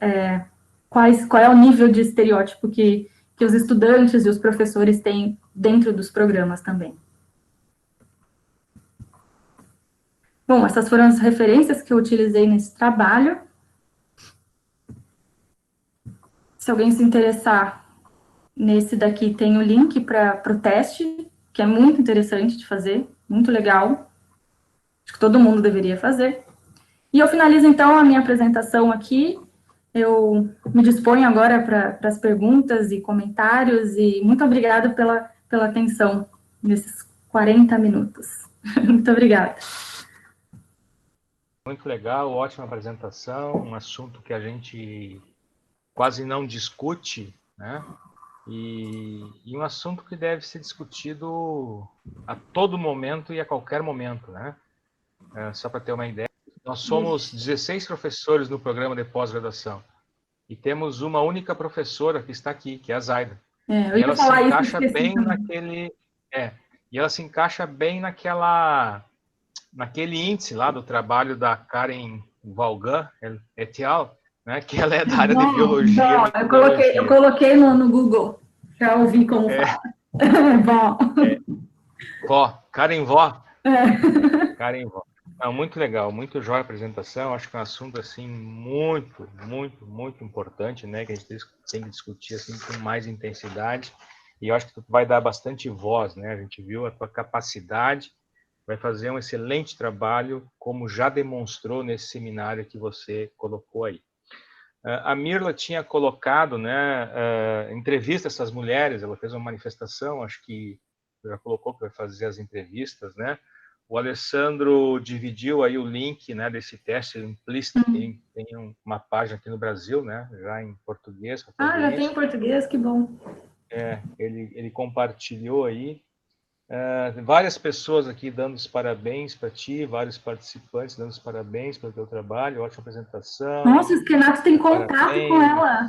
qual é o nível de estereótipo que os estudantes e os professores têm dentro dos programas também. Bom, essas foram as referências que eu utilizei nesse trabalho. Se alguém se interessar, nesse daqui tem o link para o teste, que é muito interessante de fazer, muito legal. Acho que todo mundo deveria fazer. E eu finalizo, então, a minha apresentação aqui. Eu me disponho agora para as perguntas e comentários, e muito obrigada pela atenção nesses 40 minutos. Muito obrigada. Muito legal, ótima apresentação, um assunto que a gente quase não discute, né? E um assunto que deve ser discutido a todo momento e a qualquer momento, né? Só para ter uma ideia, nós somos 16 professores no programa de pós-graduação e temos uma única professora que está aqui, que é a Zaida. Eu e ia ela falar se isso, encaixa bem também. e ela se encaixa bem naquele índice lá do trabalho da Karen Vaughan et al., né, que ela é da área de biologia e metodologia. Eu coloquei no Google, já ouvi como fala. Bom. Karen Vó. Karen Vó. Muito legal, muito jóia a apresentação. Acho que é um assunto assim muito, muito, muito importante, né, que a gente tem que discutir assim com mais intensidade. E eu acho que tu vai dar bastante voz, né? A gente viu a tua capacidade, vai fazer um excelente trabalho, como já demonstrou nesse seminário que você colocou aí. A Mirla tinha colocado, né, entrevista essas mulheres, ela fez uma manifestação, acho que já colocou que vai fazer as entrevistas, né? O Alessandro dividiu aí o link, né, desse teste implícito, tem uma página aqui no Brasil, né, já em português. Já tem em português, que bom. Ele compartilhou aí. Várias pessoas aqui dando os parabéns para ti, vários participantes dando os parabéns pelo teu trabalho, ótima apresentação. Nossa, o Renato tem contato com ela.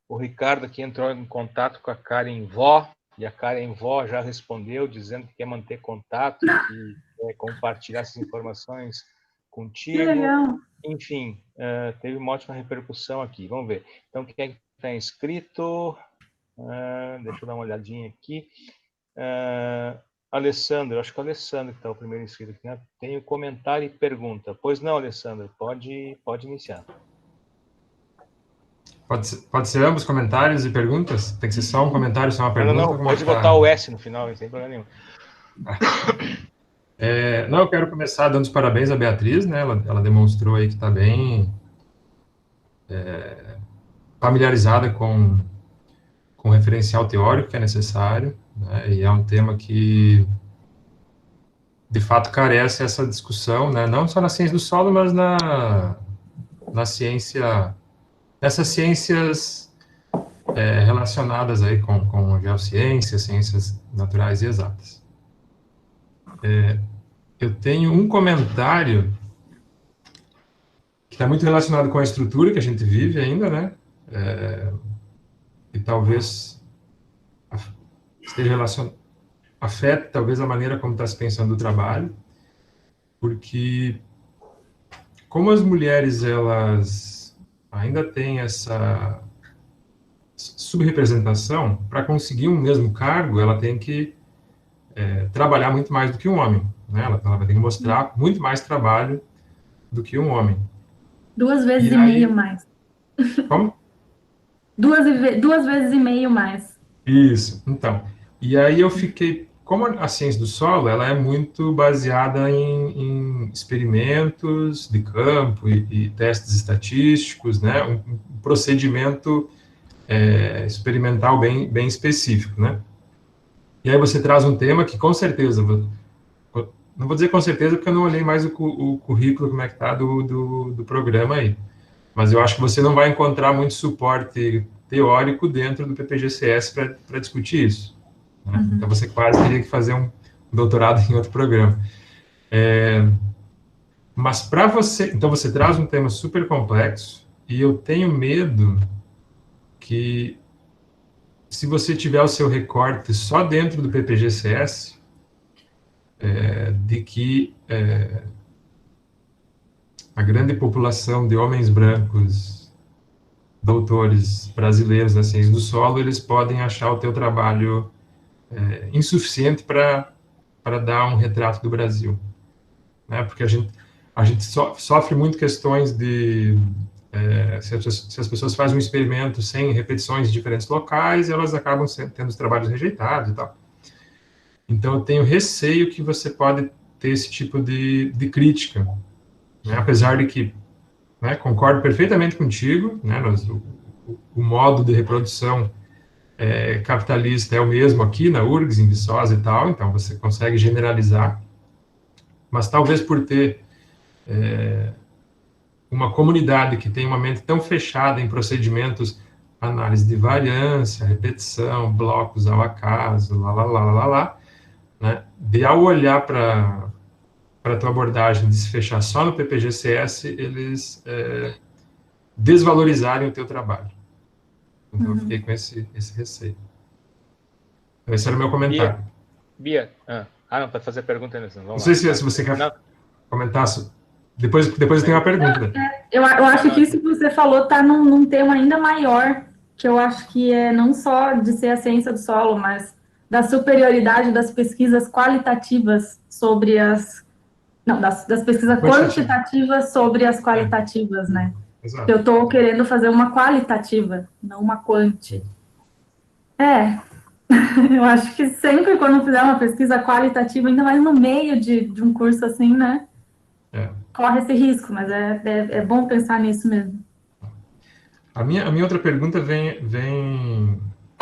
O Ricardo aqui entrou em contato com a Karen Vó, e a Karen Vó já respondeu, dizendo que quer manter contato, que quer compartilhar essas informações contigo. Que legal. Enfim, teve uma ótima repercussão aqui. Vamos ver. Então, quem é que está inscrito? Deixa eu dar uma olhadinha aqui. Alessandro, acho que é o Alessandro que está o primeiro inscrito aqui, né? Tem o comentário e pergunta. Pois não, Alessandro, pode iniciar. Pode ser ambos comentários e perguntas? Tem que ser só um comentário, só uma pergunta? Não, pode botar o S no final, não tem problema nenhum. Não, eu quero começar dando os parabéns à Beatriz, né? Ela demonstrou aí que está bem familiarizada com o referencial teórico que é necessário, né? E é um tema que, de fato, carece essa discussão, né? Não só na ciência do solo, mas na ciência, nessas ciências relacionadas aí com geociências, ciências naturais e exatas. Eu tenho um comentário que está muito relacionado com a estrutura que a gente vive ainda, né? E talvez esteja relacionado, afete talvez a maneira como está se pensando o trabalho, porque como as mulheres elas ainda têm essa subrepresentação, para conseguir um mesmo cargo, ela tem que trabalhar muito mais do que um homem, né? Ela vai ter que mostrar muito mais trabalho do que um homem. 2 vezes e meio mais. Como? 2 vezes e meio mais. Isso, então. E aí eu fiquei... Como a ciência do solo, ela é muito baseada em experimentos de campo e testes estatísticos, né? Um procedimento experimental bem específico, né? E aí você traz um tema que, com certeza, não vou dizer com certeza, porque eu não olhei mais o currículo, como é que está do programa aí, mas eu acho que você não vai encontrar muito suporte teórico dentro do PPGCS para discutir isso, né? Então você quase teria que fazer um doutorado em outro programa. Mas para você... Então você traz um tema super complexo, e eu tenho medo que, se você tiver o seu recorte só dentro do PPGCS, de que a grande população de homens brancos, doutores brasileiros na ciência do solo, eles podem achar o teu trabalho insuficiente para dar um retrato do Brasil, né? Porque a gente sofre muito questões de... se as pessoas fazem um experimento sem repetições em diferentes locais, elas acabam tendo os trabalhos rejeitados e tal. Então, eu tenho receio que você pode ter esse tipo de crítica, né, apesar de que, né, concordo perfeitamente contigo, né, o modo de reprodução capitalista é o mesmo aqui na URGS, em Viçosa e tal, então você consegue generalizar, mas talvez por ter uma comunidade que tem uma mente tão fechada em procedimentos, análise de variância, repetição, blocos ao acaso, né, de ao olhar para a tua abordagem de se fechar só no PPG-CS, eles desvalorizarem o teu trabalho. Então, eu fiquei com esse receio. Então, esse era o meu comentário. Bia, não, para fazer pergunta ainda. Não sei se você quer comentar. Depois eu tenho uma pergunta. Eu acho que isso que você falou está num tema ainda maior, que eu acho que é não só de ser a ciência do solo, mas da superioridade das pesquisas qualitativas sobre as... Não, das pesquisas quantitativas sobre as qualitativas, né? Exato. Eu estou querendo fazer uma qualitativa, não uma quanti. Eu acho que sempre quando fizer uma pesquisa qualitativa, ainda mais no meio de um curso assim, né? Corre esse risco, mas é bom pensar nisso mesmo. A minha outra pergunta vem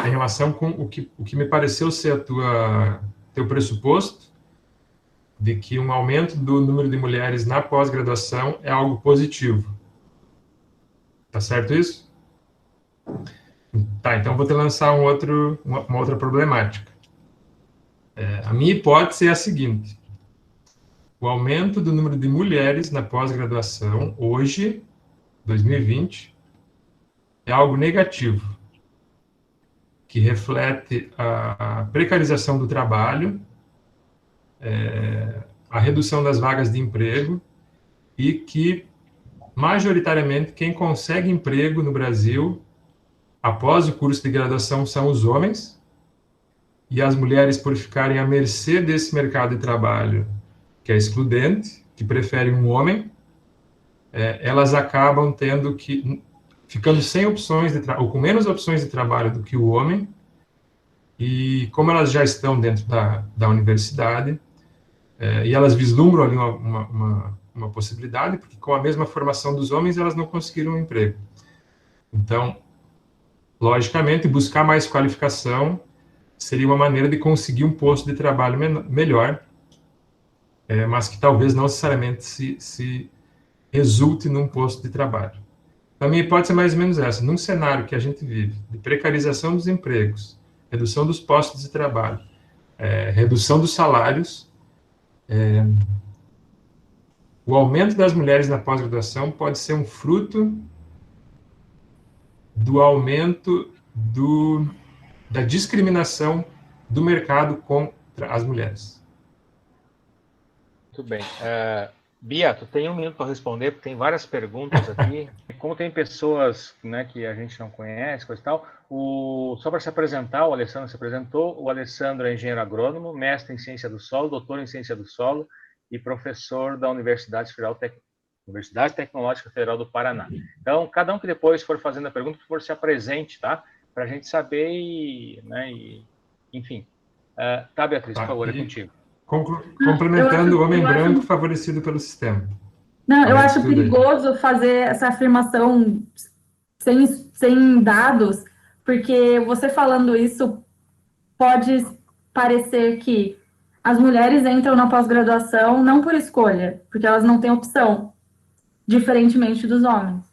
em relação com o que me pareceu ser teu pressuposto de que um aumento do número de mulheres na pós-graduação é algo positivo. Tá certo isso? Tá, então vou te lançar uma outra problemática. A minha hipótese é a seguinte: o aumento do número de mulheres na pós-graduação, hoje, 2020, é algo negativo, que reflete a precarização do trabalho, a redução das vagas de emprego, e que, majoritariamente, quem consegue emprego no Brasil, após o curso de graduação, são os homens, e as mulheres, por ficarem à mercê desse mercado de trabalho, que é excludente, que prefere um homem, elas acabam ficando sem opções ou com menos opções de trabalho do que o homem, e como elas já estão dentro da universidade, e elas vislumbram ali uma possibilidade, porque com a mesma formação dos homens, elas não conseguiram um emprego. Então, logicamente, buscar mais qualificação seria uma maneira de conseguir um posto de trabalho melhor, mas que talvez não necessariamente se resulte num posto de trabalho. A minha hipótese é mais ou menos essa: num cenário que a gente vive de precarização dos empregos, redução dos postos de trabalho, redução dos salários, o aumento das mulheres na pós-graduação pode ser um fruto do aumento da discriminação do mercado contra as mulheres. Muito bem. Bia, tu tem 1 minuto para responder, porque tem várias perguntas aqui. Como tem pessoas, né, que a gente não conhece, coisa e tal, só para se apresentar, o Alessandro se apresentou. O Alessandro é engenheiro agrônomo, mestre em ciência do solo, doutor em ciência do solo e professor da Universidade Tecnológica Federal do Paraná. Então, cada um que depois for fazendo a pergunta, por favor, se apresente, tá? Para a gente saber enfim. Tá, Beatriz, por favor, é contigo. Complementando o homem branco favorecido pelo sistema. Não, eu acho perigoso fazer essa afirmação sem dados, porque você falando isso pode parecer que as mulheres entram na pós-graduação não por escolha, porque elas não têm opção, diferentemente dos homens.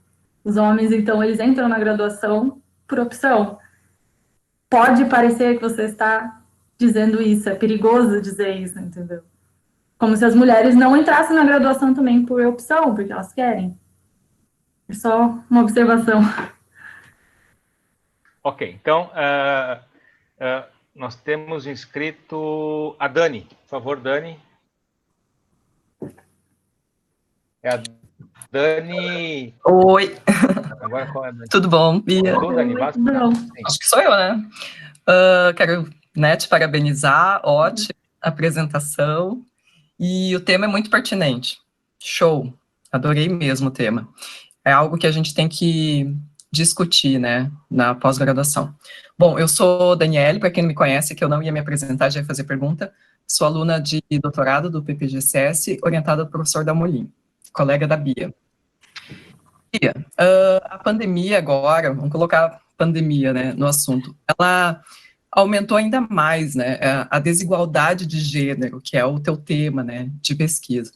Os homens, então, eles entram na graduação por opção. Pode parecer que você está dizendo isso, é perigoso dizer isso, entendeu? Como se as mulheres não entrassem na graduação também por opção, porque elas querem. É só uma observação. Ok, então, nós temos inscrito a Dani. Por favor, Dani. É a Dani... Oi. Agora qual é a Dani? Tudo bom, Bia? Tudo, Dani? Acho que sou eu, né? Quero te parabenizar, ótima apresentação. E o tema é muito pertinente. Show. Adorei mesmo o tema. É algo que a gente tem que discutir, né, na pós-graduação. Bom, eu sou Daniele, para quem não me conhece, que eu não ia me apresentar, já ia fazer pergunta. Sou aluna de doutorado do PPG-CS, orientada pelo professor Dalmolin. colega da Bia. Bia, a pandemia agora, vamos colocar pandemia, né, no assunto, ela aumentou ainda mais, né, a desigualdade de gênero, que é o teu tema, né, de pesquisa.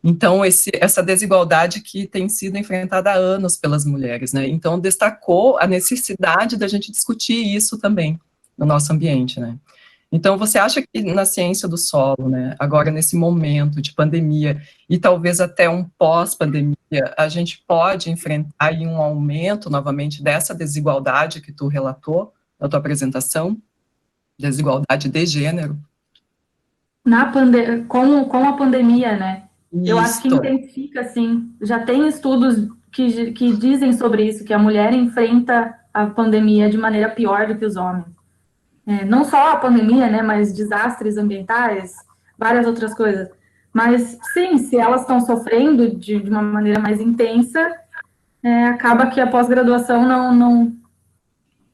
Então, essa desigualdade que tem sido enfrentada há anos pelas mulheres, né? Então, destacou a necessidade da gente discutir isso também no nosso ambiente, né? Então, você acha que na ciência do solo, né, agora nesse momento de pandemia e talvez até um pós-pandemia, a gente pode enfrentar aí um aumento novamente dessa desigualdade que tu relatou na tua apresentação, desigualdade de gênero? Com a pandemia, né? Eu acho que Isso. intensifica, sim. Já tem estudos que dizem sobre isso, que a mulher enfrenta a pandemia de maneira pior do que os homens. Não só a pandemia, né, mas desastres ambientais, várias outras coisas. Mas, sim, se elas estão sofrendo de uma maneira mais intensa, acaba que a pós-graduação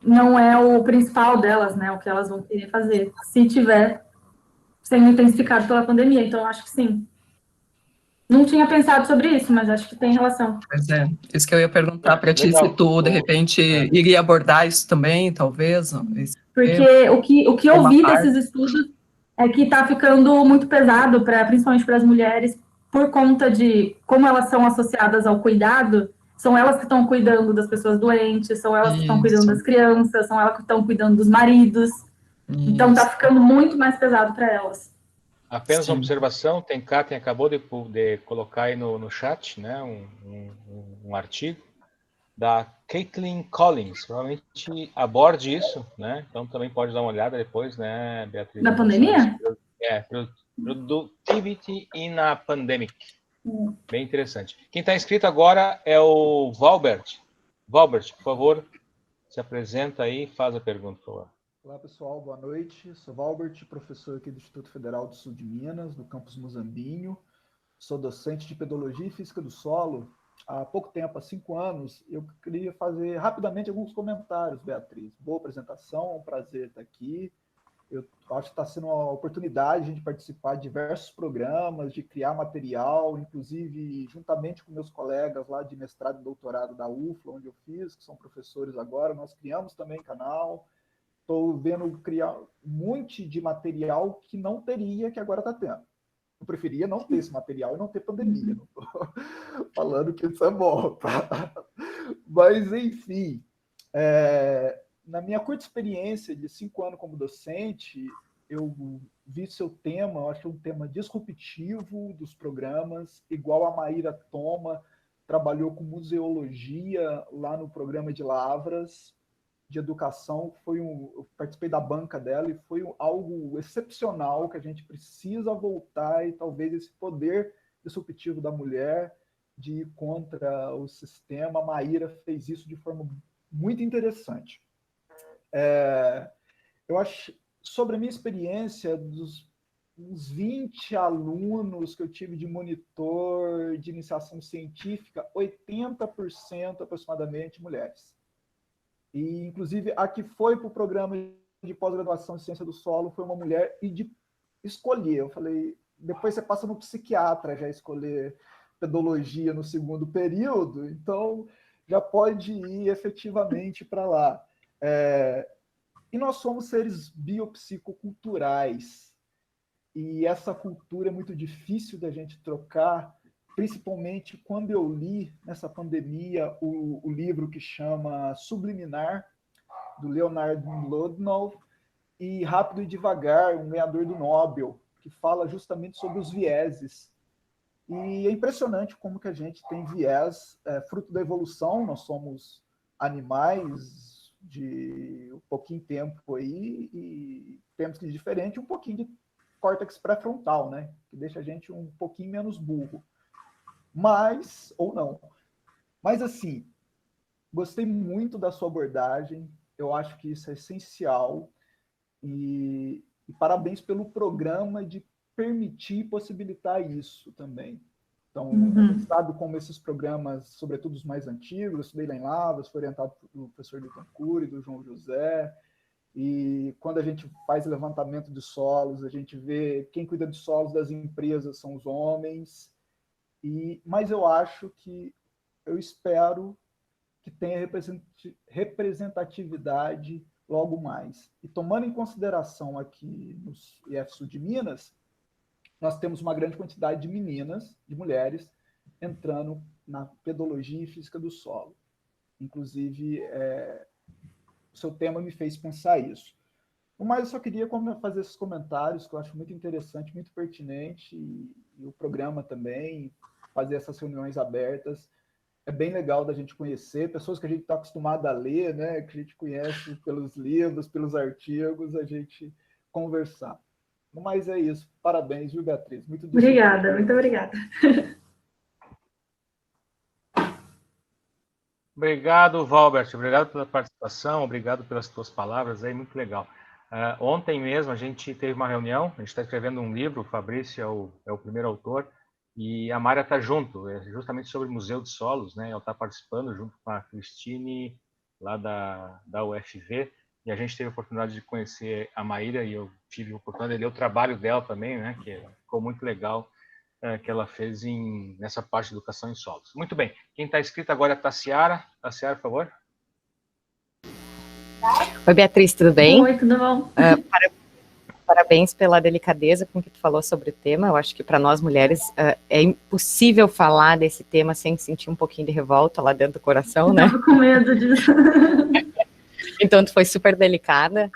não é o principal delas, né, o que elas vão querer fazer, se tiver sendo intensificado pela pandemia. Então, eu acho que sim. Não tinha pensado sobre isso, mas acho que tem relação. Pois é, isso que eu ia perguntar para ti, Legal. se tu, de repente, iria abordar isso também, talvez? Porque o que eu uma vi parte. desses estudos é que está ficando muito pesado, principalmente para as mulheres, por conta de como elas são associadas ao cuidado, são elas que estão cuidando das pessoas doentes, são elas que estão cuidando das crianças, são elas que estão cuidando dos maridos. Então está ficando muito mais pesado para elas. Apenas uma observação, Kátia acabou de colocar aí no chat, né, um artigo da Caitlin Collins, provavelmente aborde isso, né, então também pode dar uma olhada depois, né, Beatriz? Da pandemia? Productivity in a Pandemic. Bem interessante. Quem está inscrito agora é o Valbert. Valbert, por favor, se apresenta aí e faz a pergunta, por favor. Olá, pessoal, boa noite. Sou Valbert, professor aqui do Instituto Federal do Sul de Minas, no campus Muzambinho. Sou docente de Pedologia e Física do Solo. Há pouco tempo, há 5 anos, eu queria fazer rapidamente alguns comentários, Beatriz. Boa apresentação, é um prazer estar aqui. Eu acho que está sendo uma oportunidade de participar de diversos programas, de criar material, inclusive juntamente com meus colegas lá de mestrado e doutorado da UFLA, onde eu fiz, que são professores agora, nós criamos também canal. Estou vendo criar um monte de material que não teria, que agora está tendo. Eu preferia não ter esse material e não ter pandemia. Não estou falando que isso é bom, tá? Mas, enfim, na minha curta experiência de 5 anos como docente, eu vi seu tema, eu acho um tema disruptivo dos programas, igual a Maíra Toma, trabalhou com museologia lá no programa de Lavras, de educação, eu participei da banca dela e foi algo excepcional que a gente precisa voltar, e talvez esse poder disruptivo da mulher de ir contra o sistema. A Maíra fez isso de forma muito interessante. Eu acho, sobre a minha experiência, dos uns 20 alunos que eu tive de monitor de iniciação científica, 80% aproximadamente mulheres. E, inclusive, a que foi para o programa de pós-graduação em ciência do solo foi uma mulher, e de escolher. Eu falei, depois você passa no psiquiatra já escolher pedologia no segundo período, então já pode ir efetivamente para lá. E nós somos seres biopsicoculturais, e essa cultura é muito difícil da gente trocar, principalmente quando eu li, nessa pandemia, o livro que chama Subliminar, do Leonard Mlodinow, e Rápido e Devagar, um ganhador do Nobel, que fala justamente sobre os vieses. E é impressionante como que a gente tem viés, fruto da evolução. Nós somos animais de um pouquinho de tempo aí, e temos que ir diferente, um pouquinho de córtex pré-frontal, né? Que deixa a gente um pouquinho menos burro. Mas, ou não. Mas, assim, gostei muito da sua abordagem, eu acho que isso é essencial, e parabéns pelo programa de permitir e possibilitar isso também. Então, a gente sabe como esses programas, sobretudo os mais antigos, eu estudei lá em Lavras, foi orientado pelo professor Milton Cury, do João José, e quando a gente faz levantamento de solos, a gente vê quem cuida de solos das empresas são os homens, Mas eu acho que, eu espero que tenha representatividade logo mais. E tomando em consideração aqui no IF Sul de Minas, nós temos uma grande quantidade de meninas, de mulheres, entrando na pedologia e física do solo. Inclusive, o seu tema me fez pensar isso. Mas eu só queria fazer esses comentários, que eu acho muito interessante, muito pertinente, e o programa também, fazer essas reuniões abertas. É bem legal da gente conhecer pessoas que a gente está acostumado a ler, né? Que a gente conhece pelos livros, pelos artigos, a gente conversar. Mas é isso. Parabéns, viu, Beatriz? Muito Obrigada, muito obrigada. Obrigado, Valbert. Obrigado pela participação, obrigado pelas tuas palavras, aí muito legal. Ontem mesmo a gente teve uma reunião, a gente está escrevendo um livro, o Fabrício é o primeiro autor, e a Mária está junto, justamente sobre o Museu de Solos, né? Ela está participando junto com a Cristine, lá da UFV, e a gente teve a oportunidade de conhecer a Maíra, e eu tive a oportunidade de ler o trabalho dela também, né? Que ficou muito legal, que ela fez nessa parte de educação em solos. Muito bem, quem está inscrito agora é a Tassiara. Tassiara, por favor. Oi, Beatriz, tudo bem? Oi, tudo bom? Parabéns pela delicadeza com que tu falou sobre o tema. Eu acho que para nós mulheres é impossível falar desse tema sem sentir um pouquinho de revolta lá dentro do coração, né? Estava com medo disso. Então, tu foi super delicada,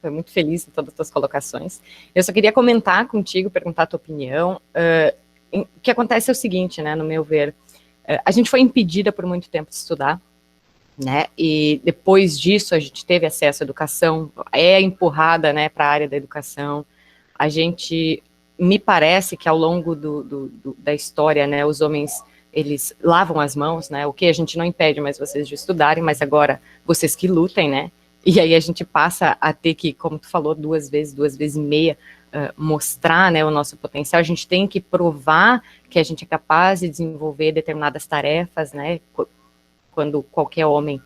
foi muito feliz em todas as tuas colocações. Eu só queria comentar contigo, perguntar a tua opinião. O que acontece é o seguinte, né, no meu ver, a gente foi impedida por muito tempo de estudar, né, e depois disso a gente teve acesso à educação, é empurrada, né, para a área da educação. A gente, me parece que ao longo da história, né, os homens, eles lavam as mãos, né, o que a gente não impede mais vocês de estudarem, mas agora vocês que lutem, né, e aí a gente passa a ter que, como tu falou, duas vezes e meia, mostrar, né, o nosso potencial. A gente tem que provar que a gente é capaz de desenvolver determinadas tarefas, né, quando qualquer homem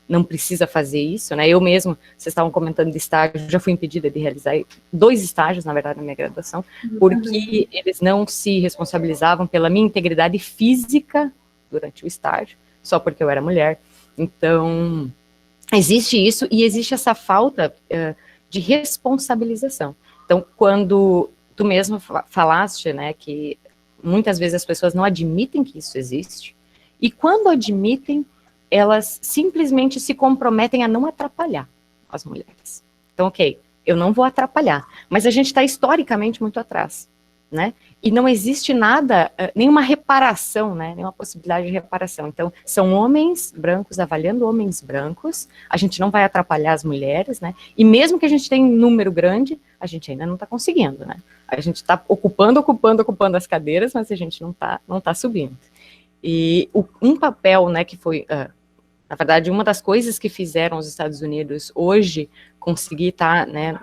não precisa fazer isso, né, eu mesmo, vocês estavam comentando de estágio, já fui impedida de realizar 2 estágios, na verdade, na minha graduação, porque eles não se responsabilizavam pela minha integridade física durante o estágio, só porque eu era mulher. Então, existe isso, e existe essa falta de responsabilização. Então, quando tu mesmo falaste, né, que muitas vezes as pessoas não admitem que isso existe, e quando admitem, elas simplesmente se comprometem a não atrapalhar as mulheres. Então, ok, eu não vou atrapalhar, mas a gente está historicamente muito atrás, né? E não existe nada, nenhuma reparação, né? Nenhuma possibilidade de reparação. Então, são homens brancos avaliando homens brancos, a gente não vai atrapalhar as mulheres, né? E mesmo que a gente tenha um número grande, a gente ainda não está conseguindo, né? A gente está ocupando as cadeiras, mas a gente não tá subindo. E um papel, né, que foi, na verdade, uma das coisas que fizeram os Estados Unidos hoje conseguir estar, né,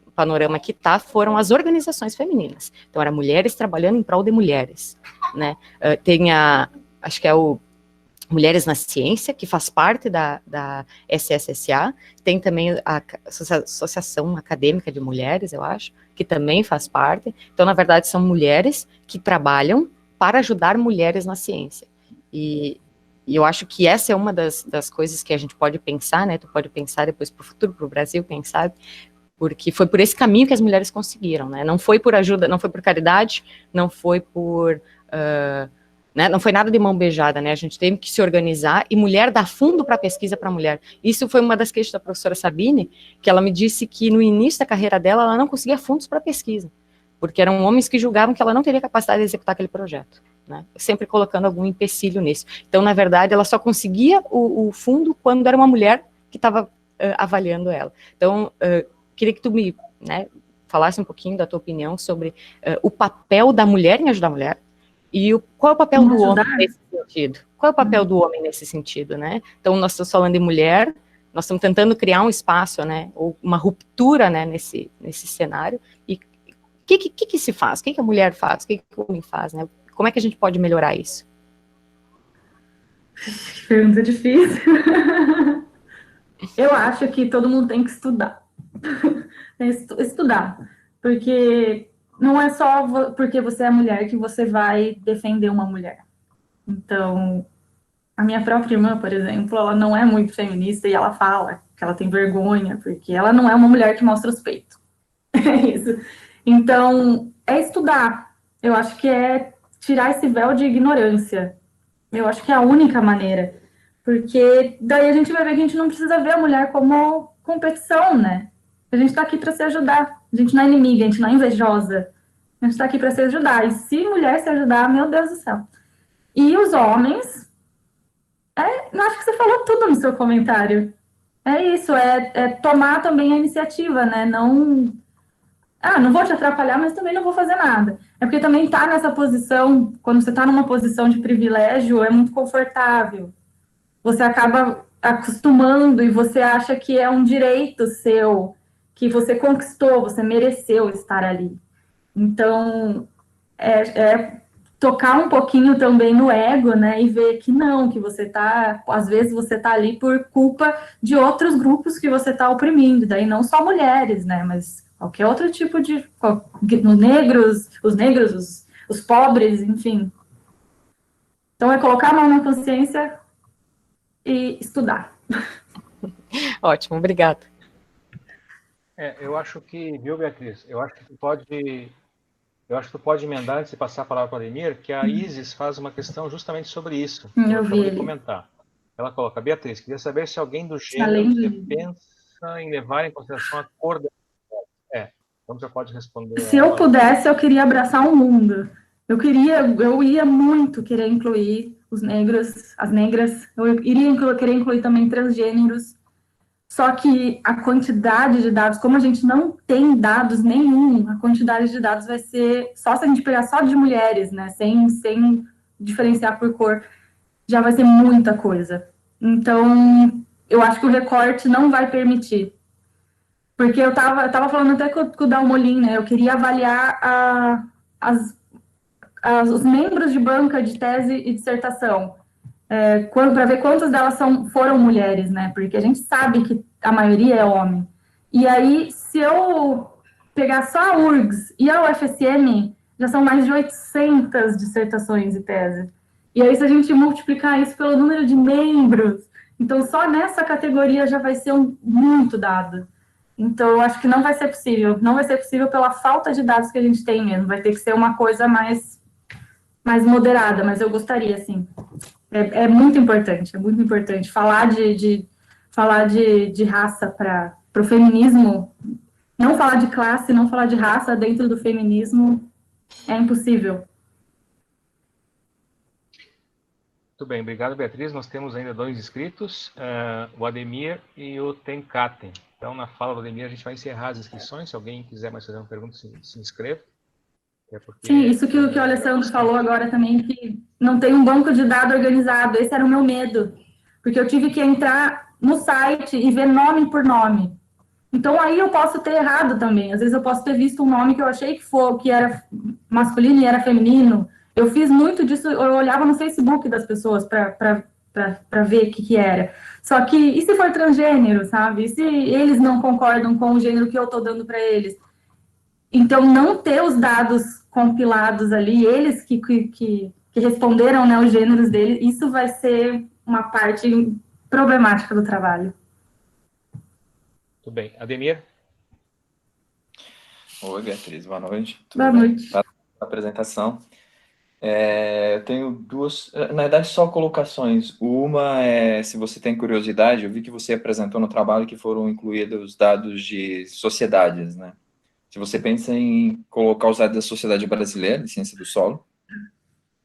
no panorama que está, foram as organizações femininas. Então, eram mulheres trabalhando em prol de mulheres, né. Tem acho que é o Mulheres na Ciência, que faz parte da SSSA, tem também a Associação Acadêmica de Mulheres, eu acho, que também faz parte. Então, na verdade, são mulheres que trabalham para ajudar mulheres na ciência. E eu acho que essa é uma das coisas que a gente pode pensar, né? Tu pode pensar depois para o futuro, para o Brasil, quem sabe, porque foi por esse caminho que as mulheres conseguiram, né? Não foi por ajuda, não foi por caridade, não foi por... né? Não foi nada de mão beijada, né? A gente teve que se organizar, e mulher dá fundo para pesquisa para mulher. Isso foi uma das queixas da professora Sabine, que ela me disse que no início da carreira dela, ela não conseguia fundos para pesquisa, porque eram homens que julgavam que ela não teria capacidade de executar aquele projeto, né? Sempre colocando algum empecilho nisso. Então, na verdade, ela só conseguia o fundo quando era uma mulher que estava avaliando ela. Então, queria que tu me, né, falasse um pouquinho da tua opinião sobre o papel da mulher em ajudar a mulher, e qual é o papel do homem nesse sentido? Qual é o papel do homem nesse sentido, né? Então, nós estamos falando de mulher, nós estamos tentando criar um espaço, né, ou uma ruptura, né, nesse cenário, e o que se faz? O que a mulher faz? O que o homem faz, né? Como é que a gente pode melhorar isso? Que pergunta difícil. Eu acho que todo mundo tem que estudar. Estudar. Porque não é só porque você é mulher que você vai defender uma mulher. Então, a minha própria irmã, por exemplo, ela não é muito feminista e ela fala que ela tem vergonha, porque ela não é uma mulher que mostra os peitos. É isso. Então, é estudar. Eu acho que é tirar esse véu de ignorância. Eu acho que é a única maneira. Porque daí a gente vai ver que a gente não precisa ver a mulher como competição, né? A gente tá aqui para se ajudar. A gente não é inimiga, a gente não é invejosa. A gente tá aqui para se ajudar. E se mulher se ajudar, meu Deus do céu. E os homens, eu acho que você falou tudo no seu comentário. É isso, é tomar também a iniciativa, né? Não vou te atrapalhar, mas também não vou fazer nada. É porque também tá nessa posição, quando você tá numa posição de privilégio, é muito confortável. Você acaba acostumando e você acha que é um direito seu, que você conquistou, você mereceu estar ali. Então, é tocar um pouquinho também no ego, né, e ver que não, que você tá, às vezes você tá ali por culpa de outros grupos que você tá oprimindo, daí não só mulheres, né, mas qualquer outro tipo de, os negros, os pobres, enfim. Então é colocar a mão na consciência e estudar. Ótimo, obrigada. Eu acho que, viu, Beatriz? Eu acho que tu pode emendar, antes de passar a palavra para a Ademir, que a Isis faz uma questão justamente sobre isso. Eu vi acabo de ele. comentar. Ela coloca: Beatriz, queria saber se alguém do Além gênero de... pensa em levar em consideração a cor da mulher. Então já pode responder. Se eu pudesse, eu queria abraçar o mundo. Eu ia muito querer incluir os negros, as negras, eu iria querer incluir também transgêneros. Só que a quantidade de dados, como a gente não tem dados nenhum, a quantidade de dados vai ser, só se a gente pegar só de mulheres, né, sem diferenciar por cor, já vai ser muita coisa. Então, eu acho que o recorte não vai permitir. Porque eu tava falando até com o Dalmolin, né, eu queria avaliar os membros de banca de tese e dissertação, para ver quantas delas foram mulheres, né? Porque a gente sabe que a maioria é homem. E aí, se eu pegar só a URGS e a UFSM, já são mais de 800 dissertações e tese. E aí, se a gente multiplicar isso pelo número de membros, então só nessa categoria já vai ser muito dado. Então, eu acho que não vai ser possível. Não vai ser possível pela falta de dados que a gente tem mesmo. Vai ter que ser uma coisa mais moderada, mas eu gostaria, sim. É muito importante, falar de raça para o feminismo, não falar de classe, não falar de raça dentro do feminismo é impossível. Muito bem, obrigado, Beatriz. Nós temos ainda 2 inscritos, o Ademir e o Tenkaten. Então, na fala do Ademir, a gente vai encerrar as inscrições. Se alguém quiser mais fazer uma pergunta, se inscreva. Sim, isso que o Alessandro falou agora também, que não tem um banco de dados organizado. Esse era o meu medo, porque eu tive que entrar no site e ver nome por nome. Então, aí eu posso ter errado também. Às vezes eu posso ter visto um nome que eu achei que era masculino e era feminino. Eu fiz muito disso, eu olhava no Facebook das pessoas para ver o que era. Só que, e se for transgênero, sabe? E se eles não concordam com o gênero que eu estou dando para eles? Então, não ter os dados compilados ali, eles que responderam, né, os gêneros deles, isso vai ser uma parte problemática do trabalho. Tudo bem. Ademir? Oi, Beatriz, boa noite. Boa noite. Para a apresentação. Eu tenho 2, na verdade, só colocações. Uma é, se você tem curiosidade, eu vi que você apresentou no trabalho que foram incluídos dados de sociedades, né? Se você pensa em colocar os dados da Sociedade Brasileira de Ciência do Solo,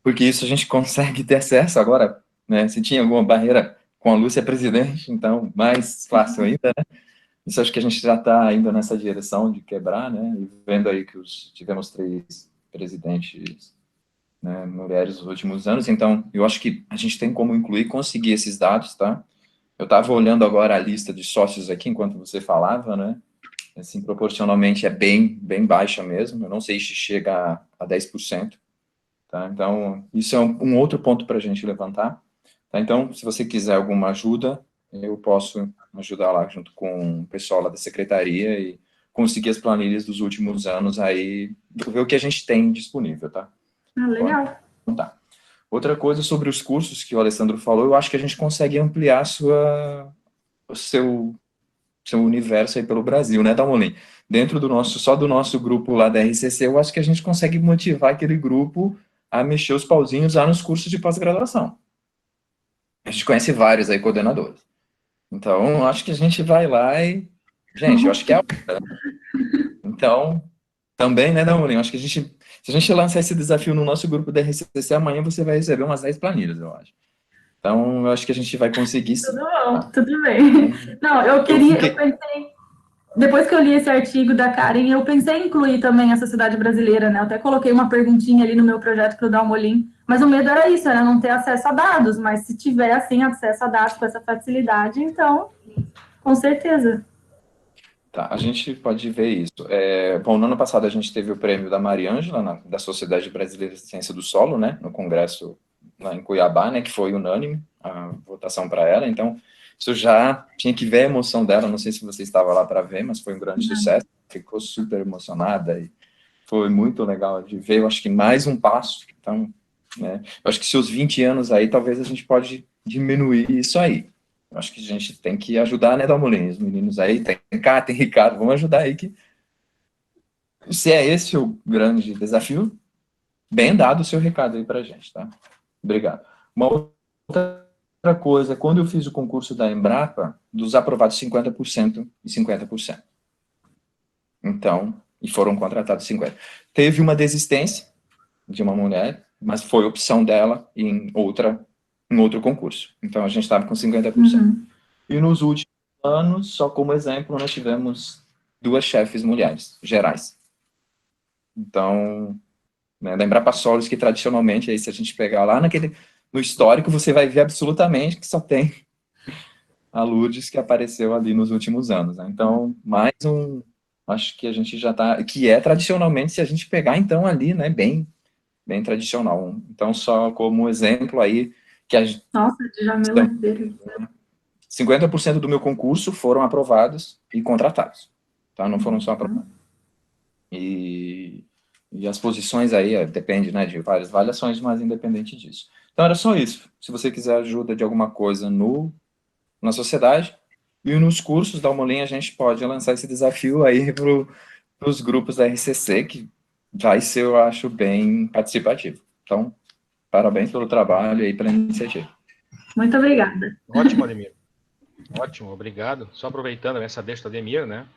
porque isso a gente consegue ter acesso agora, né? Se tinha alguma barreira com a Lúcia presidente, então mais fácil ainda, né? Isso acho que a gente já está indo nessa direção de quebrar, né? E vendo aí que tivemos 3 presidentes, né, mulheres nos últimos anos, então eu acho que a gente tem como incluir, conseguir esses dados, tá? Eu estava olhando agora a lista de sócios aqui, enquanto você falava, né? Assim, proporcionalmente é bem baixa mesmo, eu não sei se chega a 10%, tá? Então, isso é um outro ponto para a gente levantar, tá? Então, se você quiser alguma ajuda, eu posso ajudar lá junto com o pessoal lá da secretaria e conseguir as planilhas dos últimos anos aí, ver o que a gente tem disponível, tá? Ah, legal. Então tá. Outra coisa sobre os cursos que o Alessandro falou, eu acho que a gente consegue ampliar o seu universo aí pelo Brasil, né, Dalmolin? Dentro só do nosso grupo lá da RCC, eu acho que a gente consegue motivar aquele grupo a mexer os pauzinhos lá nos cursos de pós-graduação. A gente conhece vários aí coordenadores. Então, eu acho que a gente vai lá e... Gente, eu acho que é a hora. Então, também, né, Dalmolin? Eu acho que se a gente lançar esse desafio no nosso grupo da RCC, amanhã você vai receber umas 10 planilhas, eu acho. Então, eu acho que a gente vai conseguir sim. Tudo bom, tudo bem. Não, eu pensei, depois que eu li esse artigo da Karen, eu pensei em incluir também a sociedade brasileira, né? Eu até coloquei uma perguntinha ali no meu projeto para o Dalmolin, mas o medo era isso, era não ter acesso a dados, mas se tiver, assim, acesso a dados com essa facilidade, então, com certeza. Tá, a gente pode ver isso. Bom, no ano passado a gente teve o prêmio da Mariângela, da Sociedade Brasileira de Ciência do Solo, né, no congresso lá em Cuiabá, né, que foi unânime a votação para ela, então isso já tinha que ver a emoção dela, não sei se você estava lá para ver, mas foi um grande sucesso, ficou super emocionada e foi muito legal de ver, eu acho que mais um passo, então, né, eu acho que se os 20 anos aí, talvez a gente pode diminuir isso aí. Eu acho que a gente tem que ajudar, né, Dalmolin? Os meninos aí, tem cá, tem Ricardo, vamos ajudar aí. Se é esse o grande desafio, bem dado o seu recado aí pra gente, tá? Obrigado. Uma outra coisa, quando eu fiz o concurso da Embrapa, dos aprovados 50% e 50%. Então, e foram contratados 50%. Teve uma desistência de uma mulher, mas foi opção dela em outro concurso. Então, a gente estava com 50%. E nos últimos anos, só como exemplo, nós tivemos 2 chefes mulheres, gerais. Então, né, da Embrapa Solos, que tradicionalmente, aí, se a gente pegar lá no histórico, você vai ver absolutamente que só tem a Lourdes que apareceu ali nos últimos anos. Né? Então, mais acho que a gente já está, que é tradicionalmente, se a gente pegar, então, ali, né, bem tradicional. Então, só como exemplo aí, que a gente... Nossa, Djamila Ribeiro. 50% do meu concurso foram aprovados e contratados, tá? Não foram só aprovados. E as posições aí, depende, né, de várias avaliações, mas independente disso. Então, era só isso. Se você quiser ajuda de alguma coisa na sociedade e nos cursos da Dalmolin, a gente pode lançar esse desafio aí para os grupos da RCC, que vai ser, eu acho, bem participativo. Então, parabéns pelo trabalho e pela iniciativa. Muito obrigada. Ótimo, Ademir. Ótimo, obrigado. Só aproveitando essa deixa do Ademir, né?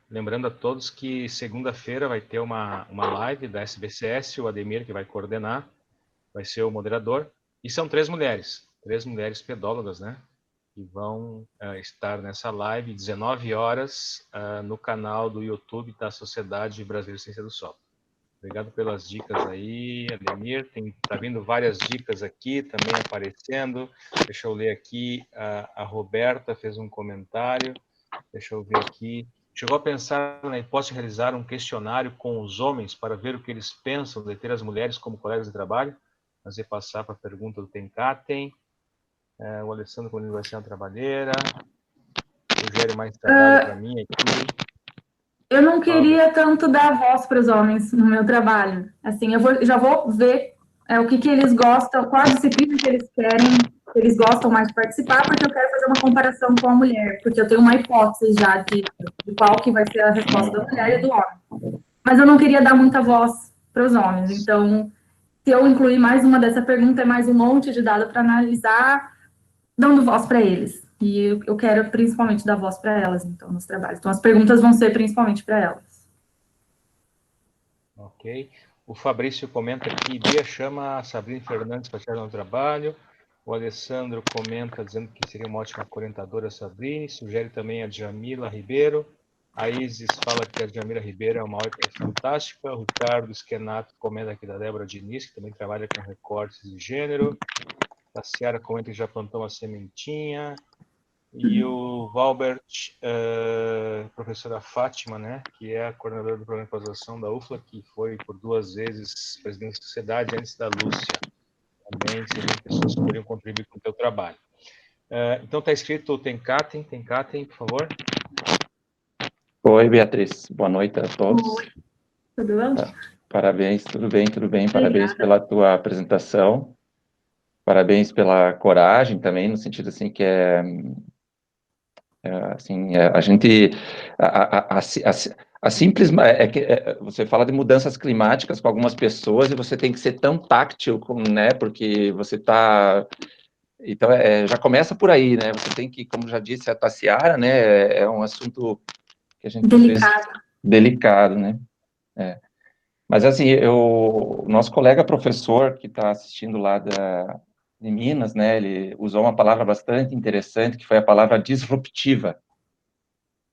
Lembrando a todos que segunda-feira vai ter uma live da SBCS, o Ademir que vai coordenar, vai ser o moderador. E são 3 mulheres pedólogas, né? Que vão estar nessa live, 19 horas, no canal do YouTube da Sociedade Brasileira de Ciência do Solo. Obrigado pelas dicas aí, Ademir. Tá vindo várias dicas aqui também aparecendo. Deixa eu ler aqui. A Roberta fez um comentário. Deixa eu ver aqui. Chegou a pensar na hipótese de realizar um questionário com os homens para ver o que eles pensam de ter as mulheres como colegas de trabalho? Fazer passar para a pergunta do Tencatem. O Alessandro, quando vai ser uma trabalheira. Sugere mais trabalho para mim aqui. Eu não queria tanto dar voz para os homens no meu trabalho. Assim, já vou ver o que eles gostam, qual a disciplina que eles querem, que eles gostam mais de participar, porque eu quero fazer uma comparação com a mulher, porque eu tenho uma hipótese já de qual que vai ser a resposta da mulher e do homem. Mas eu não queria dar muita voz para os homens. Então, se eu incluir mais uma dessa pergunta, é mais um monte de dado para analisar, dando voz para eles. E eu quero principalmente dar voz para elas, então, nos trabalhos. Então, as perguntas vão ser principalmente para elas. Ok. O Fabrício comenta aqui, Bia chama a Sabrina Fernandes para tirar no trabalho. O Alessandro comenta dizendo que seria uma ótima orientadora a Sabrina. Sugere também a Djamila Ribeiro. A Isis fala que a Djamila Ribeiro é uma ótima fantástica. O Ricardo Schenato comenta aqui da Débora Diniz, que também trabalha com recortes de gênero. A Ciara comenta que já plantou uma sementinha. E o Valbert, professora Fátima, né, que é a coordenadora do programa de pós-graduação da UFLA, que foi por 2 vezes presidente da sociedade antes da Lúcia. Também seriam pessoas que poderiam contribuir com o teu trabalho. Então está escrito Tencatem, por favor. Oi, Beatriz. Boa noite a todos. Oi, tudo bom? Parabéns, tudo bem, tudo bem. Parabéns pela tua apresentação. Parabéns pela coragem também, no sentido assim que a gente, a simples, você fala de mudanças climáticas com algumas pessoas e você tem que ser tão táctil, né, porque você está, então, já começa por aí, né, você tem que, como já disse a Tassiara, né, é um assunto que a gente às vezes, delicado, né, Mas, assim, o nosso colega professor que está assistindo lá de Minas, né, ele usou uma palavra bastante interessante, que foi a palavra disruptiva.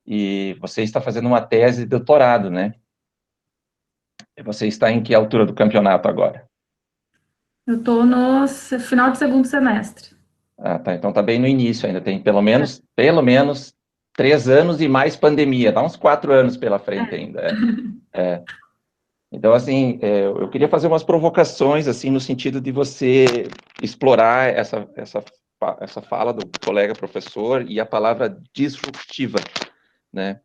E você está fazendo uma tese de doutorado, né? E você está em que altura do campeonato agora? Eu estou no final do segundo semestre. Ah, tá. Então tá bem no início ainda. Tem pelo menos 3 anos e mais pandemia. Dá uns 4 anos pela frente ainda. Então, assim, eu queria fazer umas provocações, assim, no sentido de você explorar essa fala do colega professor e a palavra disruptiva, né?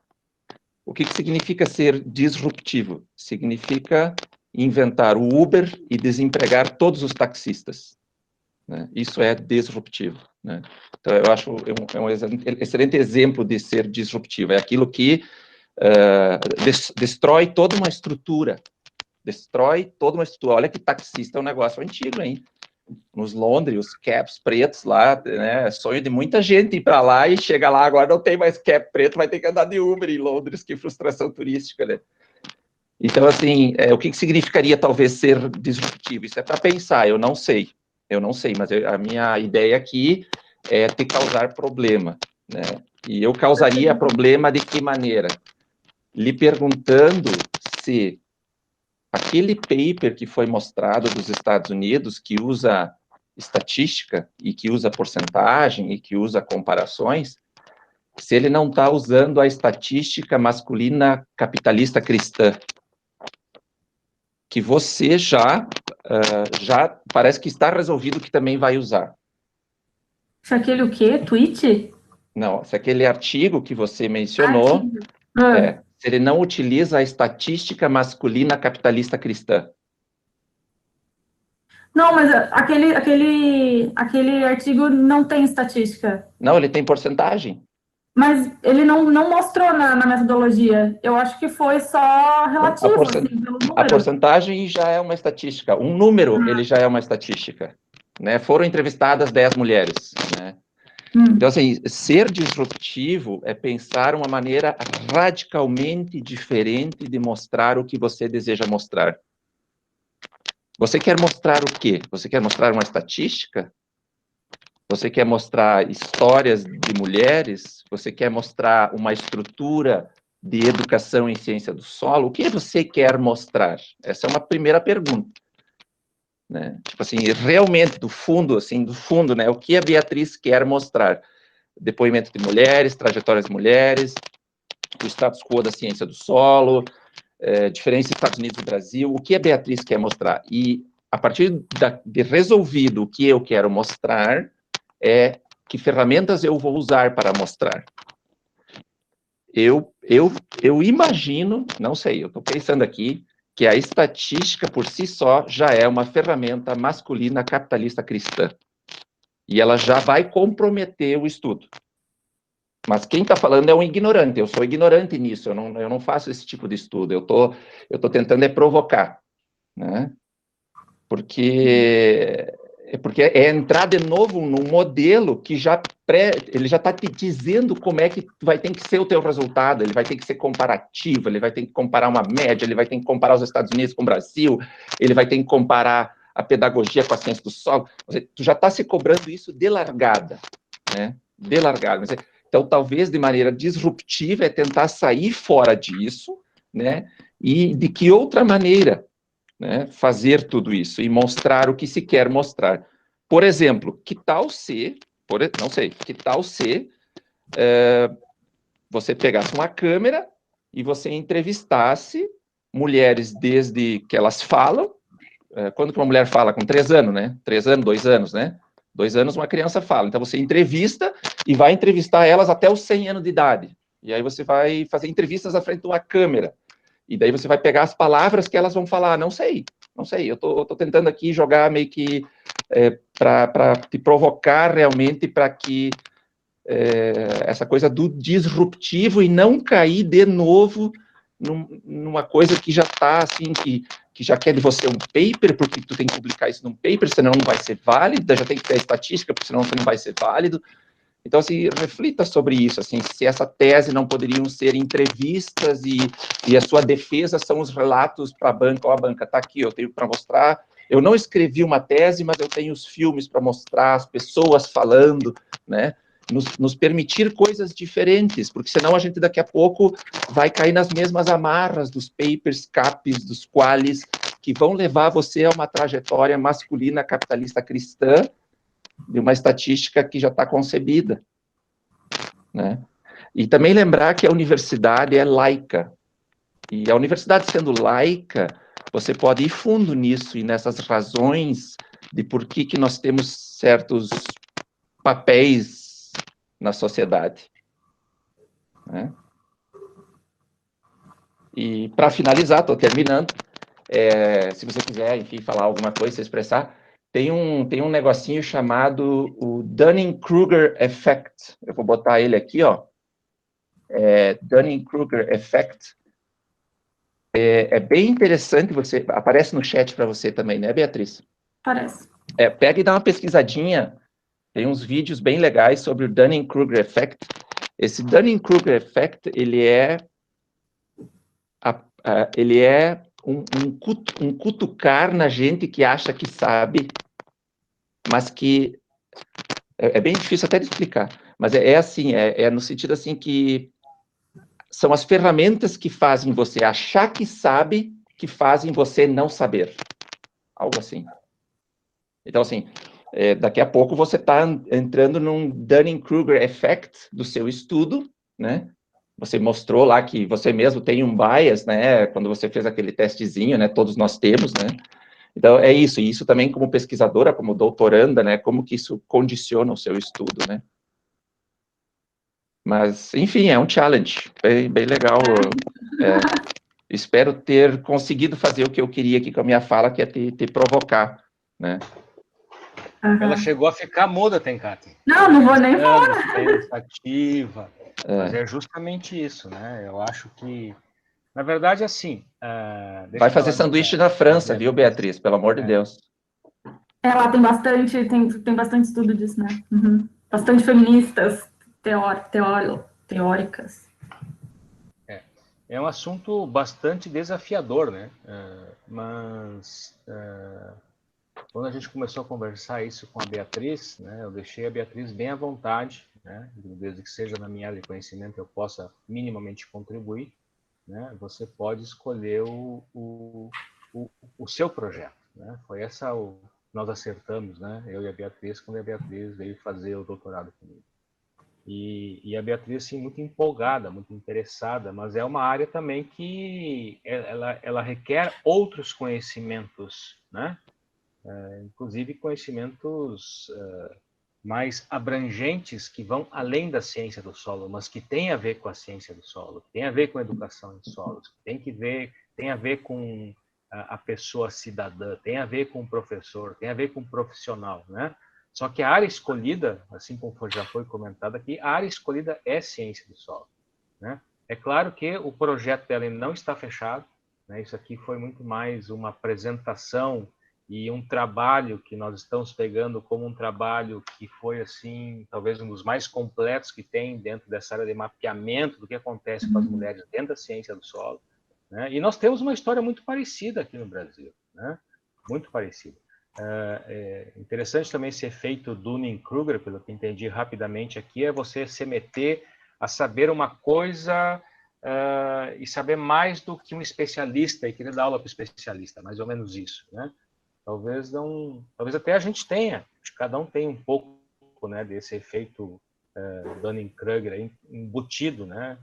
O que significa ser disruptivo? Significa inventar o Uber e desempregar todos os taxistas, né? Isso é disruptivo, né? Então, eu acho um excelente exemplo de ser disruptivo. É aquilo que destrói toda uma estrutura. Olha que taxista é um negócio antigo, hein? Nos Londres, os caps pretos lá, né? Sonho de muita gente ir para lá e chega lá, agora não tem mais cap preto, vai ter que andar de Uber em Londres, que frustração turística, né? Então, assim, o que significaria talvez ser disruptivo? Isso é para pensar, eu não sei, mas a minha ideia aqui é te causar problema, né? E eu causaria problema de que maneira? Lhe perguntando se aquele paper que foi mostrado dos Estados Unidos, que usa estatística e que usa porcentagem e que usa comparações, se ele não está usando a estatística masculina capitalista cristã, que você já parece que está resolvido que também vai usar. Se aquele o quê? Tweet? Não, se aquele artigo que você mencionou, se ele não utiliza a estatística masculina capitalista cristã. Não, mas aquele artigo não tem estatística. Não, ele tem porcentagem. Mas ele não mostrou na metodologia. Eu acho que foi só relativo, assim, pelo número. A porcentagem já é uma estatística. Um número, ele já é uma estatística, né? Foram entrevistadas 10 mulheres, né? Então, assim, ser disruptivo é pensar uma maneira radicalmente diferente de mostrar o que você deseja mostrar. Você quer mostrar o quê? Você quer mostrar uma estatística? Você quer mostrar histórias de mulheres? Você quer mostrar uma estrutura de educação em ciência do solo? O que você quer mostrar? Essa é uma primeira pergunta, né? Tipo assim, realmente, do fundo, né? O que a Beatriz quer mostrar? Depoimento de mulheres, trajetórias de mulheres, o status quo da ciência do solo, diferença Estados Unidos e Brasil, o que a Beatriz quer mostrar? E, a partir de resolvido o que eu quero mostrar, que ferramentas eu vou usar para mostrar. Eu imagino, não sei, eu estou pensando aqui, que a estatística por si só já é uma ferramenta masculina capitalista cristã. E ela já vai comprometer o estudo. Mas quem está falando é um ignorante, eu sou ignorante nisso, eu não faço esse tipo de estudo, eu tô tentando provocar, né? Porque é entrar de novo num modelo que ele já está te dizendo como é que vai ter que ser o teu resultado, ele vai ter que ser comparativo, ele vai ter que comparar uma média, ele vai ter que comparar os Estados Unidos com o Brasil, ele vai ter que comparar a pedagogia com a ciência do solo. Tu já está se cobrando isso de largada, né? De largada. Então, talvez de maneira disruptiva é tentar sair fora disso, né? E de que outra maneira, né, fazer tudo isso e mostrar o que se quer mostrar. Por exemplo, que tal se você pegasse uma câmera e você entrevistasse mulheres desde que elas falam, quando que uma mulher fala? Com 3 anos, né? 3 anos, 2 anos, né? 2 anos uma criança fala. Então, você entrevista e vai entrevistar elas até os 100 anos de idade. E aí você vai fazer entrevistas à frente de uma câmera. E daí você vai pegar as palavras que elas vão falar. Não sei. Eu tô tentando aqui jogar meio que para te provocar realmente para que essa coisa do disruptivo e não cair de novo numa coisa que já está assim, que já quer de você um paper, porque tu tem que publicar isso num paper, senão não vai ser válido, já tem que ter a estatística, porque senão não vai ser válido. Então, assim, reflita sobre isso, assim, se essa tese não poderiam ser entrevistas e a sua defesa são os relatos para a banca, ó, a banca está aqui, eu tenho para mostrar, eu não escrevi uma tese, mas eu tenho os filmes para mostrar, as pessoas falando, né, nos permitir coisas diferentes, porque senão a gente daqui a pouco vai cair nas mesmas amarras dos papers, CAPES, dos qualis, que vão levar você a uma trajetória masculina capitalista cristã, de uma estatística que já está concebida, né? E também lembrar que a universidade é laica, e a universidade sendo laica, você pode ir fundo nisso, e nessas razões de por que nós temos certos papéis na sociedade, né? E para finalizar, estou terminando, se você quiser, enfim, falar alguma coisa, se expressar, tem um negocinho chamado o Dunning-Kruger Effect. Eu vou botar ele aqui, ó. Dunning-Kruger Effect. É bem interessante, aparece no chat para você também, né, Beatriz? Parece. Pega e dá uma pesquisadinha. Tem uns vídeos bem legais sobre o Dunning-Kruger Effect. Esse Dunning-Kruger Effect, ele é um cutucar na gente que acha que sabe, mas que é bem difícil até de explicar, mas assim, no sentido assim que são as ferramentas que fazem você achar que sabe, que fazem você não saber, algo assim. Então, assim, daqui a pouco você está entrando num Dunning-Kruger Effect do seu estudo, né? Você mostrou lá que você mesmo tem um bias, né? Quando você fez aquele testezinho, né? Todos nós temos, né? Então, é isso. E isso também como pesquisadora, como doutoranda, né? Como que isso condiciona o seu estudo, né? Mas, enfim, é um challenge. Bem legal. Espero ter conseguido fazer o que eu queria aqui com a minha fala, que é te provocar, né? Uhum. Ela chegou a ficar muda, Tencate. Não vou nem falar. Pensativa. Mas é justamente isso, né? Eu acho que, na verdade, assim... Vai fazer sanduíche na França, viu, Beatriz? Pelo amor de Deus. Lá tem bastante estudo disso, né? Uhum. Bastante feministas teóricas. É um assunto bastante desafiador, né? Mas quando a gente começou a conversar isso com a Beatriz, né? Eu deixei a Beatriz bem à vontade, né? Desde que seja na minha área de conhecimento eu possa minimamente contribuir, né? Você pode escolher o seu projeto, né? Foi nós acertamos, né? Eu e a Beatriz, quando a Beatriz veio fazer o doutorado comigo. E a Beatriz, assim, muito empolgada, muito interessada, mas é uma área também que ela requer outros conhecimentos, né? Inclusive conhecimentos mais abrangentes que vão além da ciência do solo, mas que tem a ver com a ciência do solo, tem a ver com a educação em solos, tem a ver com a pessoa cidadã, tem a ver com o professor, tem a ver com o profissional, né? Só que a área escolhida, assim como já foi comentado aqui, a área escolhida é ciência do solo, né? É claro que o projeto dela não está fechado, né? Isso aqui foi muito mais uma apresentação e um trabalho que nós estamos pegando como um trabalho que foi, assim, talvez um dos mais completos que tem dentro dessa área de mapeamento do que acontece com as mulheres dentro da ciência do solo, né? E nós temos uma história muito parecida aqui no Brasil, né? Muito parecida. É interessante também esse efeito Dunning-Kruger, pelo que entendi rapidamente aqui, é você se meter a saber uma coisa e saber mais do que um especialista e querer dar aula para o especialista, mais ou menos isso, né? Talvez até a gente tenha, cada um tem um pouco, né, desse efeito Dunning-Kruger embutido, né?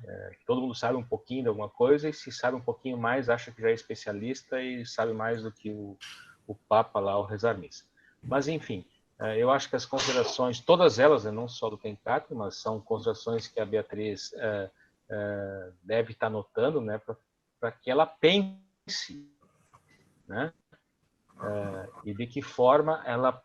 Todo mundo sabe um pouquinho de alguma coisa e se sabe um pouquinho mais acha que já é especialista e sabe mais do que o Papa lá, o rezar missa. Mas, enfim, eu acho que as considerações, todas elas, não só do Tencate, mas são considerações que a Beatriz deve estar notando, né, para que ela pense, né, e de que forma ela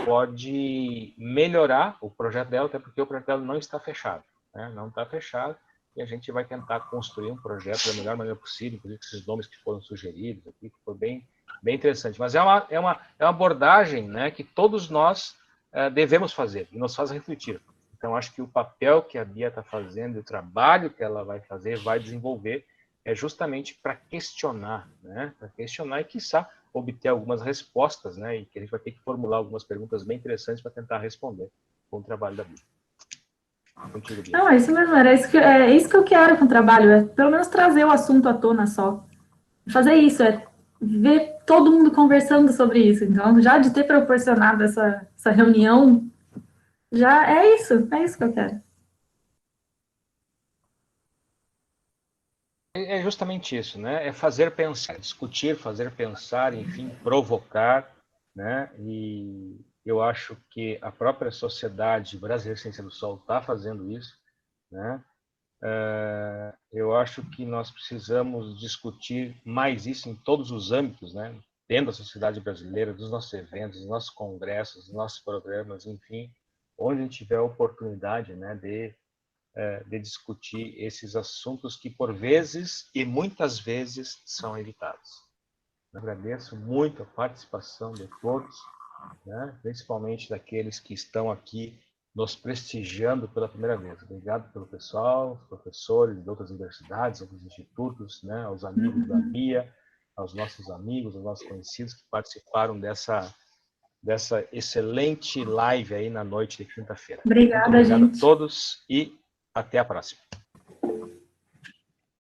pode melhorar o projeto dela, até porque o projeto dela não está fechado, né, não está fechado, e a gente vai tentar construir um projeto da melhor maneira possível, inclusive esses nomes que foram sugeridos aqui, que foi bem interessante. Mas é uma abordagem, né, que todos nós devemos fazer, e nos faz refletir. Então, acho que o papel que a Bia está fazendo, o trabalho que ela vai fazer, vai desenvolver, é justamente para questionar, né? Para questionar e, quiçá, obter algumas respostas, né? E que a gente vai ter que formular algumas perguntas bem interessantes para tentar responder com o trabalho da Bia. Contigo, Bia. Não, é isso mesmo, é isso que eu quero com o trabalho, é pelo menos trazer o assunto à tona só. Fazer isso, ver todo mundo conversando sobre isso. Então, já de ter proporcionado essa reunião, já é isso que eu quero. É justamente isso, né? É fazer pensar, discutir, fazer pensar, enfim, provocar, né? E eu acho que a própria Sociedade Brasileira de Ciência do Solo está fazendo isso, né? Eu acho que nós precisamos discutir mais isso em todos os âmbitos, né? Dentro da sociedade brasileira, dos nossos eventos, dos nossos congressos, dos nossos programas, enfim, onde a gente tiver a oportunidade, né, de discutir esses assuntos que, por vezes, e muitas vezes, são evitados. Eu agradeço muito a participação de todos, né, principalmente daqueles que estão aqui nos prestigiando pela primeira vez. Obrigado pelo pessoal, os professores de outras universidades, outros institutos, né, aos amigos da Bia, aos nossos amigos, aos nossos conhecidos que participaram dessa excelente live aí na noite de quinta-feira. Obrigada, Muito obrigado gente. a todos e até a próxima.